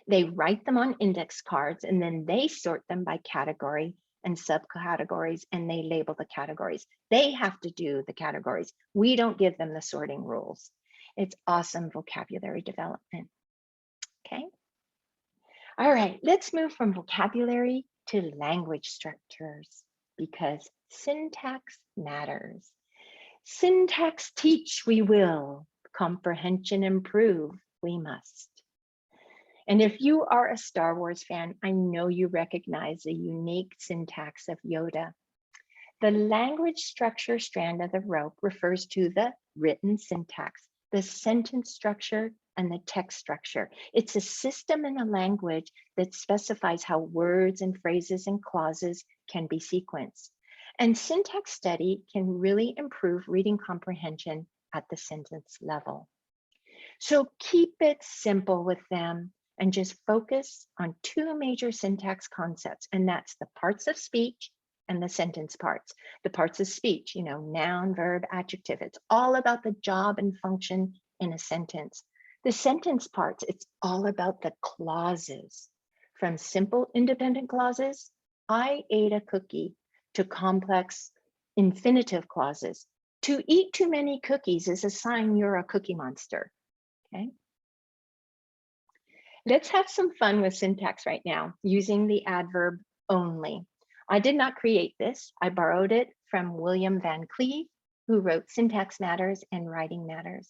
They write them on index cards, and then they sort them by category and subcategories, and they label the categories. They have to do the categories. We don't give them the sorting rules. It's awesome vocabulary development. Okay. All right, let's move from vocabulary to language structures, because syntax matters. Syntax teach we will, comprehension improve we must. And if you are a Star Wars fan, I know you recognize the unique syntax of Yoda. The language structure strand of the rope refers to the written syntax, the sentence structure, and the text structure. It's a system in a language that specifies how words and phrases and clauses can be sequenced. And syntax study can really improve reading comprehension at the sentence level. So keep it simple with them and just focus on 2 major syntax concepts, and that's the parts of speech and the sentence parts. The parts of speech, noun, verb, adjective, it's all about the job and function in a sentence. The sentence parts, it's all about the clauses, from simple independent clauses, I ate a cookie, to complex infinitive clauses. To eat too many cookies is a sign you're a cookie monster, okay? Let's have some fun with syntax right now using the adverb only. I did not create this. I borrowed it from William Van Cleve, who wrote Syntax Matters and Writing Matters.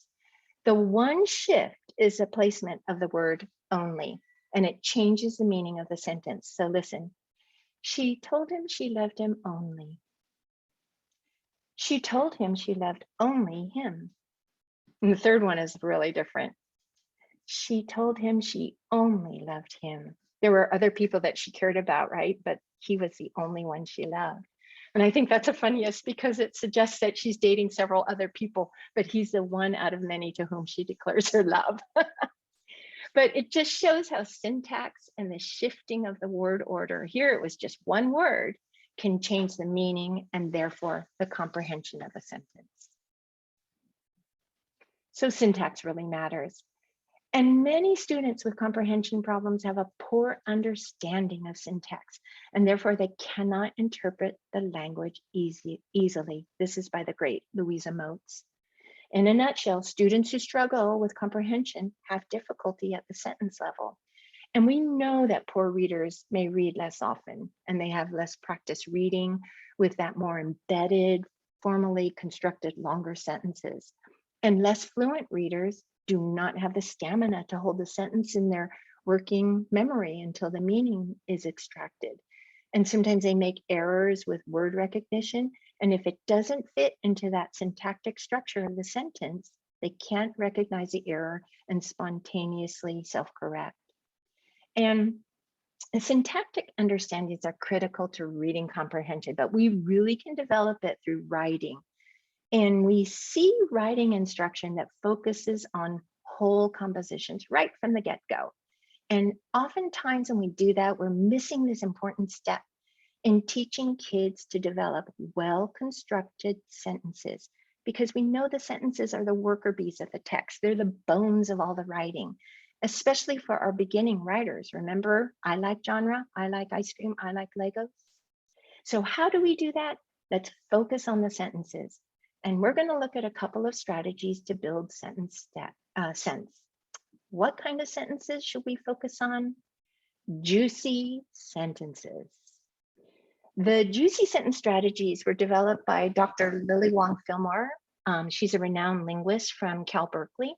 The one shift is the placement of the word only, and it changes the meaning of the sentence. So listen, she told him she loved him only. She told him she loved only him. And the third one is really different. She told him she only loved him. There were other people that she cared about, right? But he was the only one she loved. And I think that's the funniest because it suggests that she's dating several other people, but he's the one out of many to whom she declares her love. But it just shows how syntax and the shifting of the word order, here it was just one word, can change the meaning and therefore the comprehension of a sentence. So syntax really matters. And many students with comprehension problems have a poor understanding of syntax, and therefore they cannot interpret the language easily. This is by the great Louisa Moats. In a nutshell, students who struggle with comprehension have difficulty at the sentence level. And we know that poor readers may read less often, and they have less practice reading with that more embedded, formally constructed longer sentences. And less fluent readers do not have the stamina to hold the sentence in their working memory until the meaning is extracted. And sometimes they make errors with word recognition. And if it doesn't fit into that syntactic structure of the sentence, they can't recognize the error and spontaneously self-correct. And syntactic understandings are critical to reading comprehension, but we really can develop it through writing. And we see writing instruction that focuses on whole compositions right from the get-go. And oftentimes when we do that, we're missing this important step in teaching kids to develop well-constructed sentences, because we know the sentences are the worker bees of the text. They're the bones of all the writing, especially for our beginning writers. Remember, I like genre, I like ice cream, I like Legos. So how do we do that? Let's focus on the sentences. And we're going to look at a couple of strategies to build sense. What kind of sentences should we focus on? Juicy sentences. The juicy sentence strategies were developed by Dr. Lily Wong Fillmore. She's a renowned linguist from Cal Berkeley,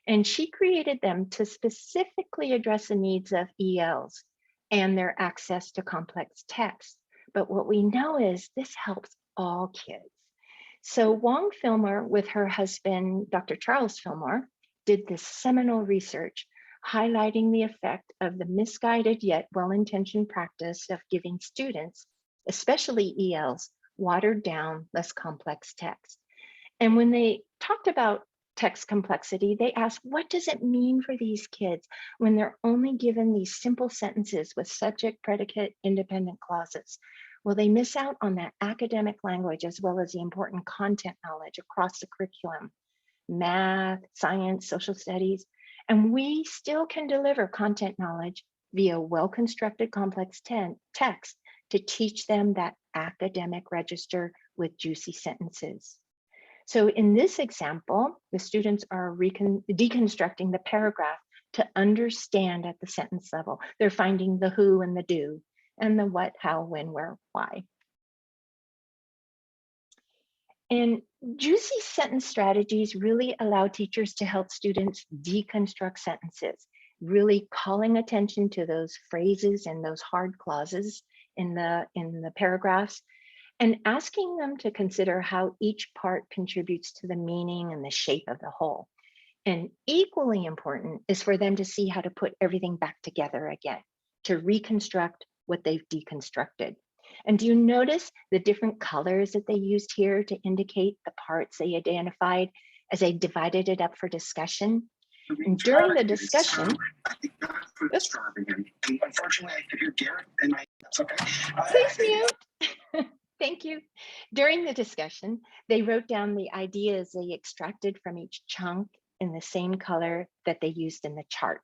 and she created them to specifically address the needs of ELs and their access to complex text. But what we know is this helps all kids. So Wong Fillmore, with her husband, Dr. Charles Fillmore, did this seminal research highlighting the effect of the misguided yet well-intentioned practice of giving students, especially ELs, watered down, less complex text. And when they talked about text complexity, they asked, what does it mean for these kids when they're only given these simple sentences with subject, predicate, independent clauses? Well, they miss out on that academic language as well as the important content knowledge across the curriculum, math, science, social studies, and we still can deliver content knowledge via well-constructed complex text to teach them that academic register with juicy sentences. So in this example, the students are deconstructing the paragraph to understand at the sentence level. They're finding the who and the do, and the what, how, when, where, why. And juicy sentence strategies really allow teachers to help students deconstruct sentences, really calling attention to those phrases and those hard clauses in the paragraphs, and asking them to consider how each part contributes to the meaning and the shape of the whole. And equally important is for them to see how to put everything back together again, to reconstruct what they've deconstructed. And do you notice the different colors that they used here to indicate the parts they identified as they divided it up for discussion? And during the discussion, oops, unfortunately, I could hear Garrett and that's okay. Please mute. Thank you. During the discussion, they wrote down the ideas they extracted from each chunk in the same color that they used in the chart.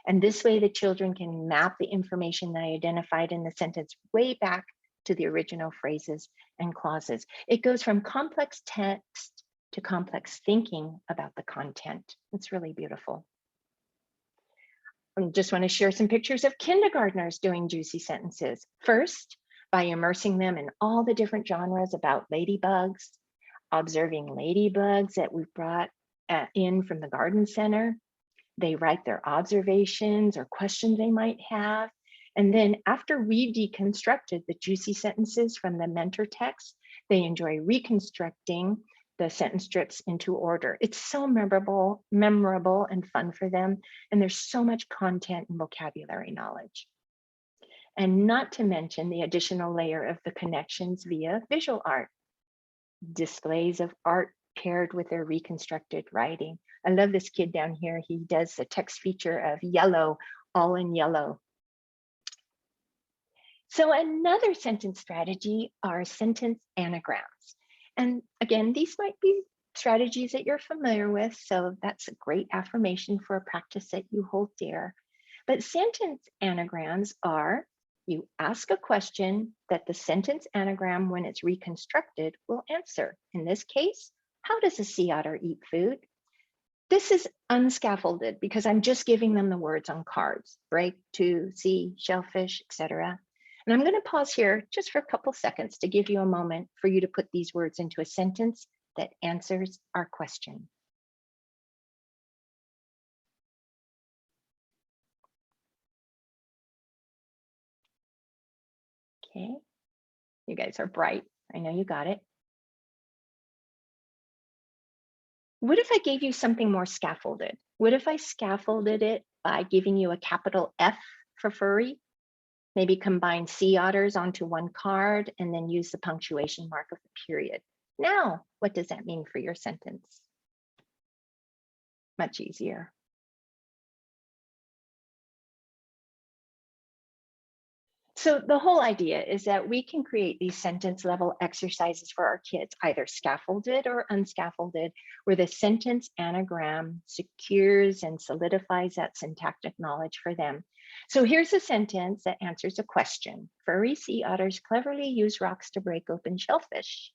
And this way the children can map the information they identified in the sentence way back to the original phrases and clauses. It goes from complex text to complex thinking about the content. It's really beautiful. I just want to share some pictures of kindergartners doing juicy sentences. First, by immersing them in all the different genres about ladybugs, observing ladybugs that we've brought in from the garden center. They write their observations or questions they might have. And then after we deconstructed the juicy sentences from the mentor text, they enjoy reconstructing the sentence strips into order. It's so memorable and fun for them. And there's so much content and vocabulary knowledge. And not to mention the additional layer of the connections via visual art. Displays of art paired with their reconstructed writing. I love this kid down here. He does the text feature of yellow, all in yellow. So another sentence strategy are sentence anagrams. And again, these might be strategies that you're familiar with. So that's a great affirmation for a practice that you hold dear. But sentence anagrams are, you ask a question that the sentence anagram, when it's reconstructed, will answer. In this case, how does a sea otter eat food? This is unscaffolded because I'm just giving them the words on cards, break, to, sea, shellfish, etc. And I'm going to pause here just for a couple seconds to give you a moment for you to put these words into a sentence that answers our question. Okay, you guys are bright. I know you got it. What if I gave you something more scaffolded? What if I scaffolded it by giving you a capital F for furry? Maybe combine sea otters onto one card and then use the punctuation mark of the period. Now, what does that mean for your sentence? Much easier. So the whole idea is that we can create these sentence level exercises for our kids, either scaffolded or unscaffolded, where the sentence anagram secures and solidifies that syntactic knowledge for them. So here's a sentence that answers a question. Furry sea otters cleverly use rocks to break open shellfish.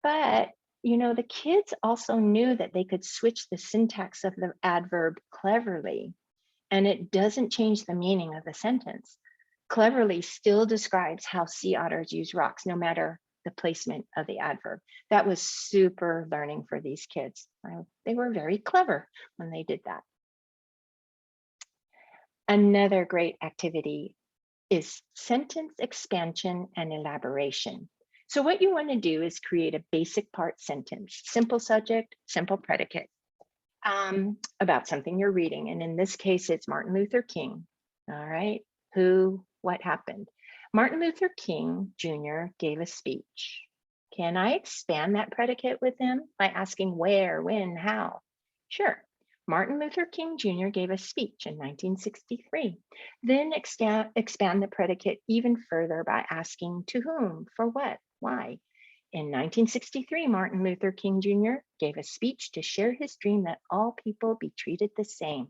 But you know, the kids also knew that they could switch the syntax of the adverb cleverly, and it doesn't change the meaning of the sentence. Cleverly still describes how sea otters use rocks, no matter the placement of the adverb. That was super learning for these kids. They were very clever when they did that. Another great activity is sentence expansion and elaboration. So what you want to do is create a basic part sentence, simple subject, simple predicate, about something you're reading. And in this case, it's Martin Luther King. All right, who, what happened? Martin Luther King Jr. gave a speech. Can I expand that predicate with him by asking where, when, how? Sure. Martin Luther King Jr. gave a speech in 1963. Then expand the predicate even further by asking to whom, for what, why. In 1963, Martin Luther King Jr. gave a speech to share his dream that all people be treated the same.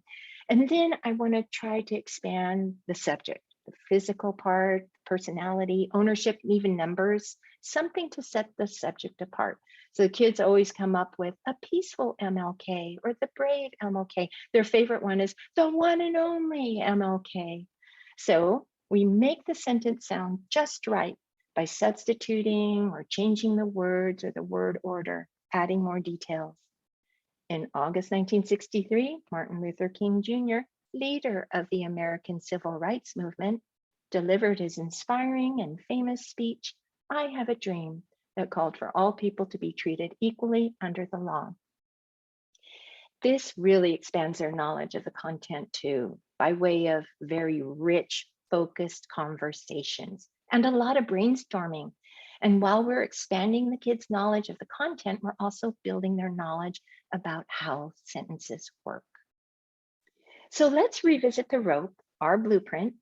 And then I want to try to expand the subject, the physical part, personality, ownership, and even numbers, something to set the subject apart. So the kids always come up with a peaceful MLK or the brave MLK. Their favorite one is the one and only MLK. So we make the sentence sound just right by substituting or changing the words or the word order, adding more details. In August 1963, Martin Luther King Jr., leader of the American Civil Rights Movement, delivered his inspiring and famous speech, "I Have a Dream," that called for all people to be treated equally under the law. This really expands their knowledge of the content too, by way of very rich, focused conversations and a lot of brainstorming. And while we're expanding the kids' knowledge of the content, we're also building their knowledge about how sentences work. So let's revisit the rope, our blueprint.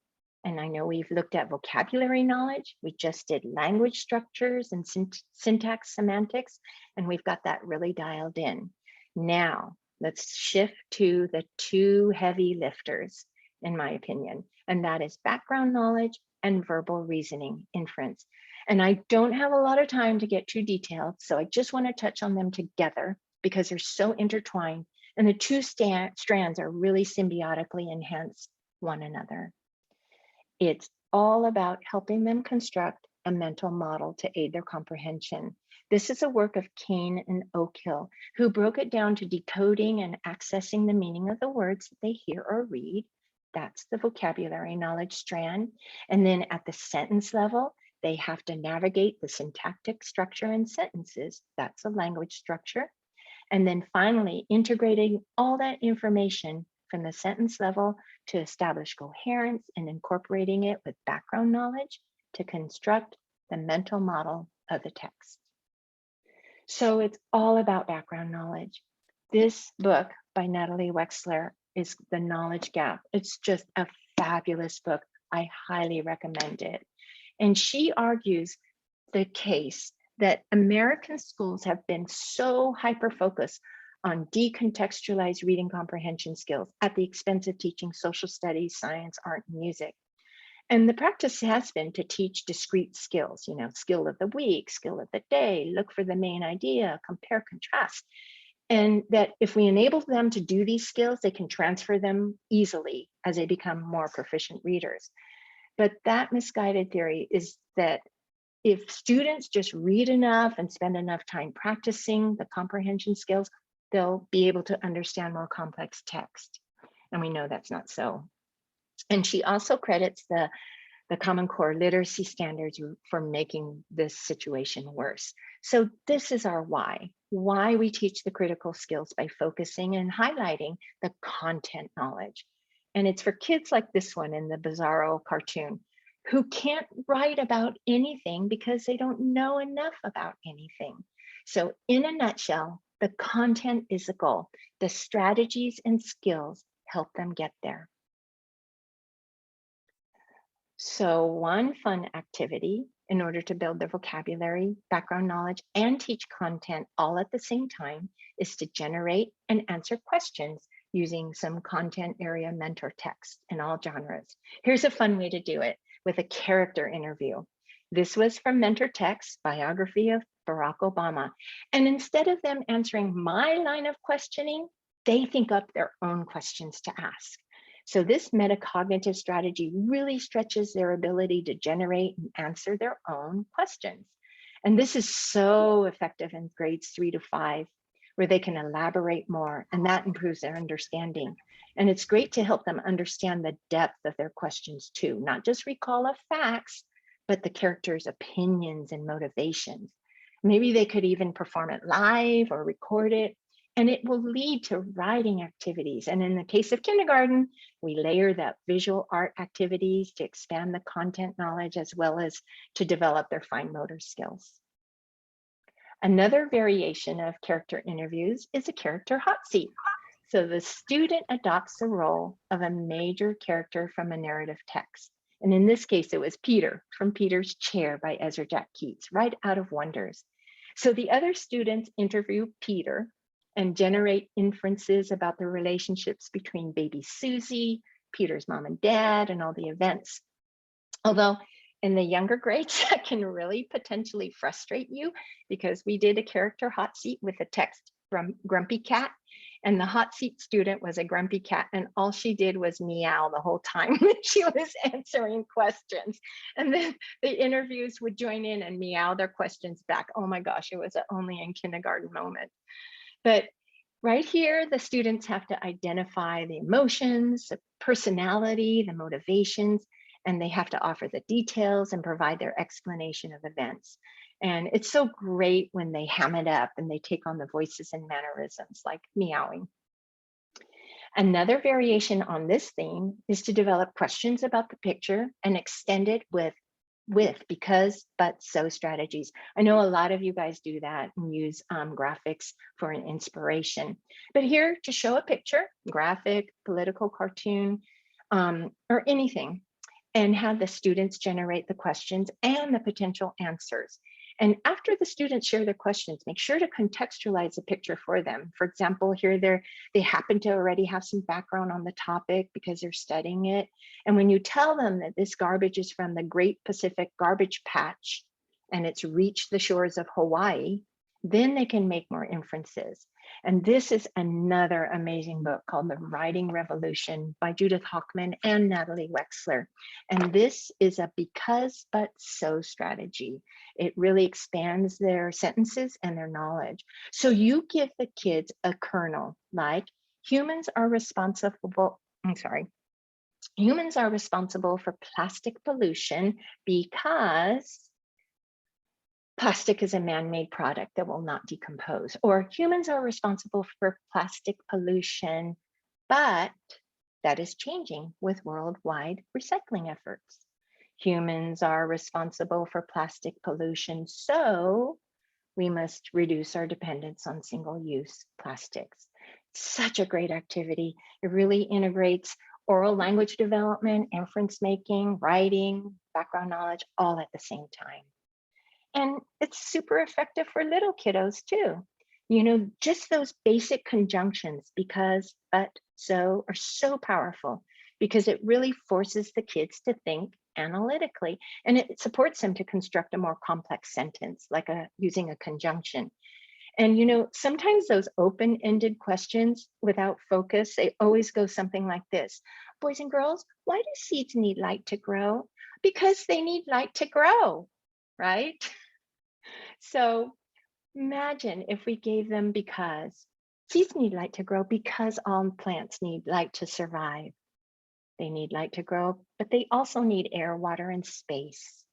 And I know we've looked at vocabulary knowledge. We just did language structures and syntax semantics, and we've got that really dialed in. Now, let's shift to the two heavy lifters, in my opinion, and that is background knowledge and verbal reasoning inference. And I don't have a lot of time to get too detailed, so I just want to touch on them together because they're so intertwined, and the two strands are really symbiotically enhance one another. It's all about helping them construct a mental model to aid their comprehension. This is a work of Kane and Oakhill, who broke it down to decoding and accessing the meaning of the words that they hear or read. That's the vocabulary knowledge strand. And then at the sentence level, they have to navigate the syntactic structure in sentences. That's a language structure. And then finally, integrating all that information from the sentence level to establish coherence and incorporating it with background knowledge to construct the mental model of the text. So it's all about background knowledge. This book by Natalie Wexler is The Knowledge Gap. It's just a fabulous book. I highly recommend it. And she argues the case that American schools have been so hyper-focused on decontextualized reading comprehension skills at the expense of teaching social studies, science, art, and music. And the practice has been to teach discrete skills, you know, skill of the week, skill of the day, look for the main idea, compare, contrast. And that if we enable them to do these skills, they can transfer them easily as they become more proficient readers. But that misguided theory is that if students just read enough and spend enough time practicing the comprehension skills, they'll be able to understand more complex text. And we know that's not so. And she also credits the Common Core literacy standards for making this situation worse. So this is our why we teach the critical skills by focusing and highlighting the content knowledge. And it's for kids like this one in the Bizarro cartoon who can't write about anything because they don't know enough about anything. So in a nutshell, the content is the goal. The strategies and skills help them get there. So one fun activity in order to build their vocabulary, background knowledge, and teach content all at the same time is to generate and answer questions using some content area mentor text in all genres. Here's a fun way to do it with a character interview. This was from Mentor Text, biography of Barack Obama. And instead of them answering my line of questioning, they think up their own questions to ask. So this metacognitive strategy really stretches their ability to generate and answer their own questions. And this is so effective in grades 3 to 5, where they can elaborate more, and that improves their understanding. And it's great to help them understand the depth of their questions too, not just recall of facts, but the character's opinions and motivations. Maybe they could even perform it live or record it, and it will lead to writing activities. And in the case of kindergarten, we layer that visual art activities to expand the content knowledge as well as to develop their fine motor skills. Another variation of character interviews is a character hot seat. So the student adopts the role of a major character from a narrative text. And in this case, it was Peter from Peter's Chair by Ezra Jack Keats, right out of Wonders. So the other students interview Peter and generate inferences about the relationships between baby Susie, Peter's mom and dad, and all the events. Although in the younger grades, that can really potentially frustrate you because we did a character hot seat with a text from Grumpy Cat, and the hot seat student was a grumpy cat, and all she did was meow the whole time when she was answering questions. And then the interviews would join in and meow their questions back. Oh my gosh, it was an only in kindergarten moment. But right here, the students have to identify the emotions, the personality, the motivations, and they have to offer the details and provide their explanation of events. And it's so great when they ham it up and they take on the voices and mannerisms like meowing. Another variation on this theme is to develop questions about the picture and extend it with because, but, so strategies. I know a lot of you guys do that and use graphics for an inspiration. But here to show a picture, graphic, political cartoon, or anything, and have the students generate the questions and the potential answers. And after the students share their questions, make sure to contextualize the picture for them. For example, here they happen to already have some background on the topic because they're studying it. And when you tell them that this garbage is from the Great Pacific Garbage Patch and it's reached the shores of Hawaii, then they can make more inferences. And this is another amazing book called The Writing Revolution by Judith Hochman and Natalie Wexler. And this is a because, but, so strategy. It really expands their sentences and their knowledge. So you give the kids a kernel like humans are responsible for plastic pollution because plastic is a man-made product that will not decompose, or humans are responsible for plastic pollution, but that is changing with worldwide recycling efforts. Humans are responsible for plastic pollution, so we must reduce our dependence on single-use plastics. Such a great activity. It really integrates oral language development, inference making, writing, background knowledge, all at the same time. And it's super effective for little kiddos too. You know, just those basic conjunctions, because, but, so, are so powerful because it really forces the kids to think analytically, and it supports them to construct a more complex sentence, like using a conjunction. And you know, sometimes those open-ended questions without focus, they always go something like this. Boys and girls, why do seeds need light to grow? Because they need light to grow, right? So imagine if we gave them because. Seeds need light to grow because all plants need light to survive. They need light to grow, but they also need air, water, and space.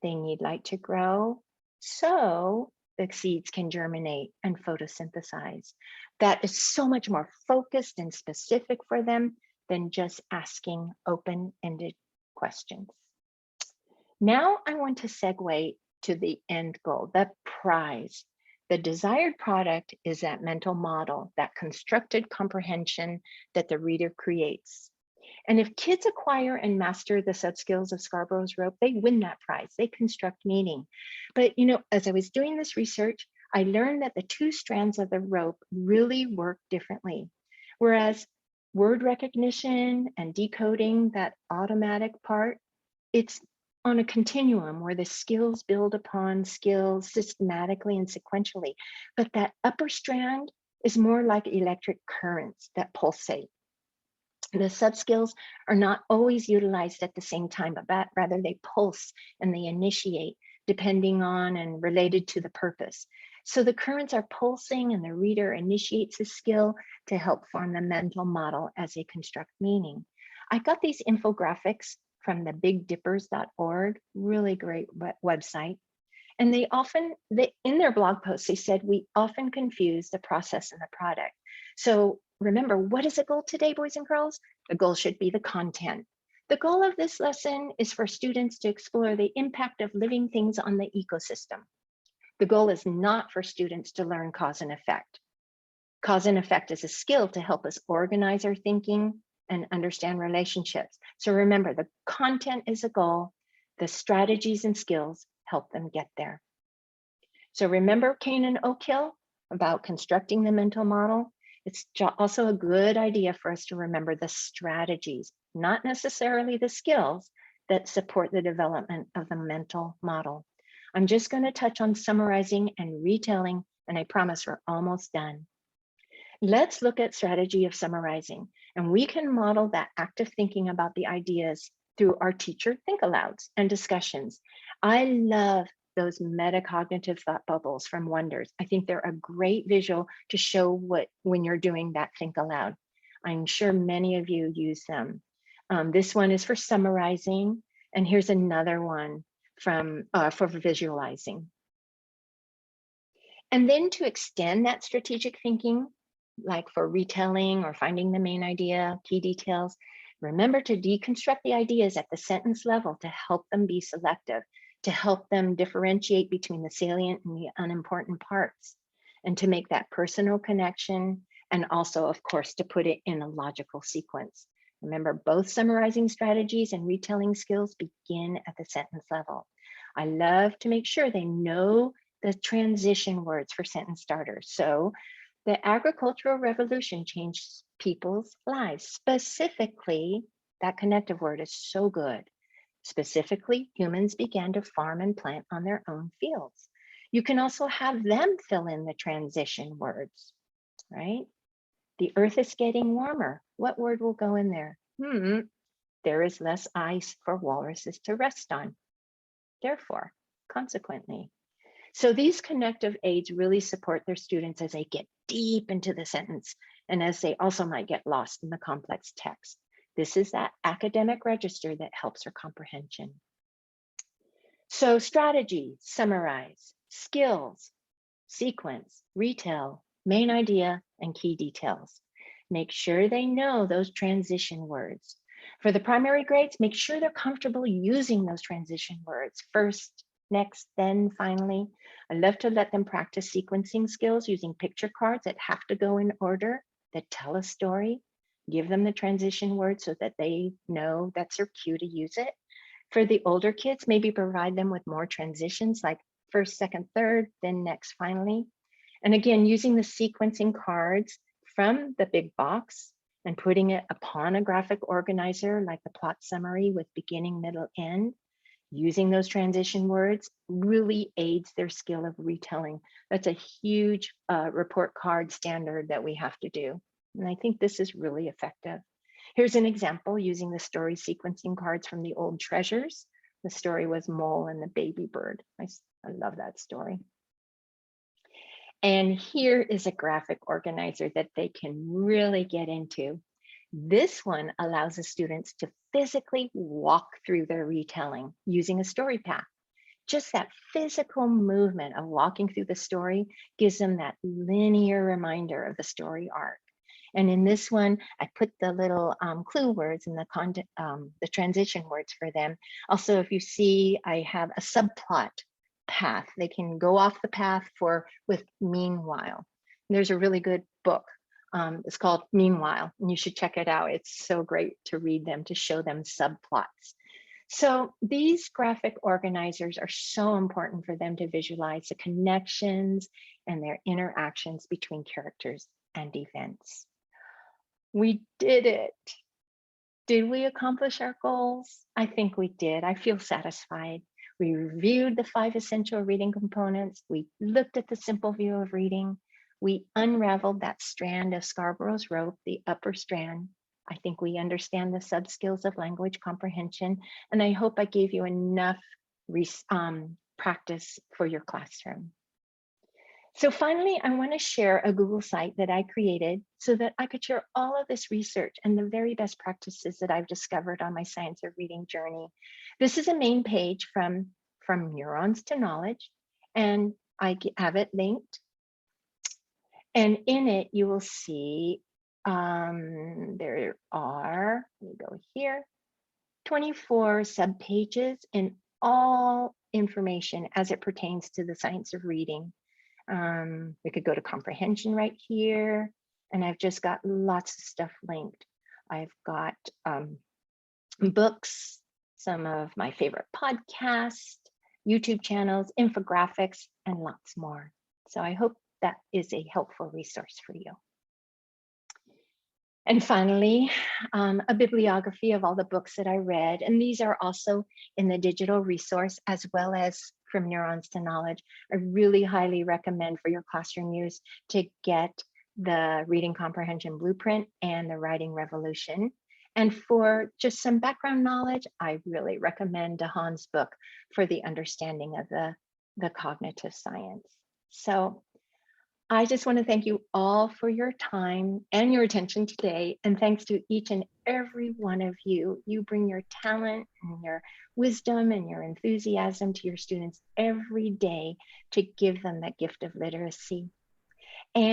They need light to grow so the seeds can germinate and photosynthesize. That is so much more focused and specific for them than just asking open-ended questions. Now I want to segue to the end goal, the prize. The desired product is that mental model, that constructed comprehension that the reader creates. And if kids acquire and master the subskills of Scarborough's rope, they win that prize. They construct meaning. But as I was doing this research, I learned that the two strands of the rope really work differently. Whereas word recognition and decoding, that automatic part, it's on a continuum where the skills build upon skills systematically and sequentially. But that upper strand is more like electric currents that pulsate. The subskills are not always utilized at the same time, but rather they pulse and they initiate depending on and related to the purpose. So the currents are pulsing and the reader initiates the skill to help form the mental model as they construct meaning. I got these infographics from the bigdippers.org, really great website. And in their blog posts, they said, we often confuse the process and the product. So remember, what is the goal today, boys and girls? The goal should be the content. The goal of this lesson is for students to explore the impact of living things on the ecosystem. The goal is not for students to learn cause and effect. Cause and effect is a skill to help us organize our thinking and understand relationships. So remember, the content is a goal, the strategies and skills help them get there. So remember Cain and Oak Hill about constructing the mental model? It's also a good idea for us to remember the strategies, not necessarily the skills, that support the development of the mental model. I'm just going to touch on summarizing and retelling, and I promise we're almost done. Let's look at strategy of summarizing, and we can model that active thinking about the ideas through our teacher think-alouds and discussions. I love those metacognitive thought bubbles from Wonders. I think they're a great visual to show when you're doing that think aloud. I'm sure many of you use them. This one is for summarizing, and here's another one for visualizing. And then to extend that strategic thinking, like for retelling or finding the main idea, key details, remember to deconstruct the ideas at the sentence level to help them be selective, to help them differentiate between the salient and the unimportant parts, and to make that personal connection, and also, of course, to put it in a logical sequence. Remember, both summarizing strategies and retelling skills begin at the sentence level. I love to make sure they know the transition words for sentence starters. So the agricultural revolution changed people's lives. Specifically, that connective word is so good. Specifically, humans began to farm and plant on their own fields. You can also have them fill in the transition words, right? The earth is getting warmer. What word will go in there? There is less ice for walruses to rest on. Therefore, consequently. So these connective aids really support their students as they get deep into the sentence and as they also might get lost in the complex text. This is that academic register that helps for comprehension. So strategy, summarize, skills, sequence, retell, main idea, and key details. Make sure they know those transition words. For the primary grades, make sure they're comfortable using those transition words. First, next, then, finally. I love to let them practice sequencing skills using picture cards that have to go in order, that tell a story. Give them the transition words so that they know that's their cue to use it. For the older kids, maybe provide them with more transitions like first, second, third, then next, finally. And again, using the sequencing cards from the big box and putting it upon a graphic organizer like the plot summary with beginning, middle, end, using those transition words really aids their skill of retelling. That's a huge report card standard that we have to do. And I think this is really effective. Here's an example using the story sequencing cards from the old treasures. The story was Mole and the Baby Bird. I love that story. And here is a graphic organizer that they can really get into. This one allows the students to physically walk through their retelling using a story path. Just that physical movement of walking through the story gives them that linear reminder of the story arc. And in this one, I put the little clue words and the transition words for them. Also, if you see, I have a subplot path. They can go off the path with meanwhile. And there's a really good book It's called Meanwhile, and you should check it out. It's so great to read them, to show them subplots. So these graphic organizers are so important for them to visualize the connections and their interactions between characters and events. We did it. Did we accomplish our goals? I think we did. I feel satisfied. We reviewed the 5 essential reading components. We looked at the simple view of reading. We unraveled that strand of Scarborough's rope, the upper strand. I think we understand the sub-skills of language comprehension, and I hope I gave you enough practice for your classroom. So finally, I want to share a Google site that I created so that I could share all of this research and the very best practices that I've discovered on my Science of Reading journey. This is a main page from Neurons to Knowledge, and I have it linked. And in it, you will see there are, let me go here, 24 subpages and all information as it pertains to the science of reading. We could go to comprehension right here, and I've just got lots of stuff linked. I've got books, some of my favorite podcasts, YouTube channels, infographics, and lots more. So I hope that is a helpful resource for you. And finally, a bibliography of all the books that I read. And these are also in the digital resource as well as from Neurons to Knowledge. I really highly recommend for your classroom use to get the Reading Comprehension Blueprint and the Writing Revolution. And for just some background knowledge, I really recommend DeHaan's book for the understanding of the cognitive science. So I just want to thank you all for your time and your attention today. And thanks to each and every one of you. You bring your talent and your wisdom and your enthusiasm to your students every day to give them that gift of literacy.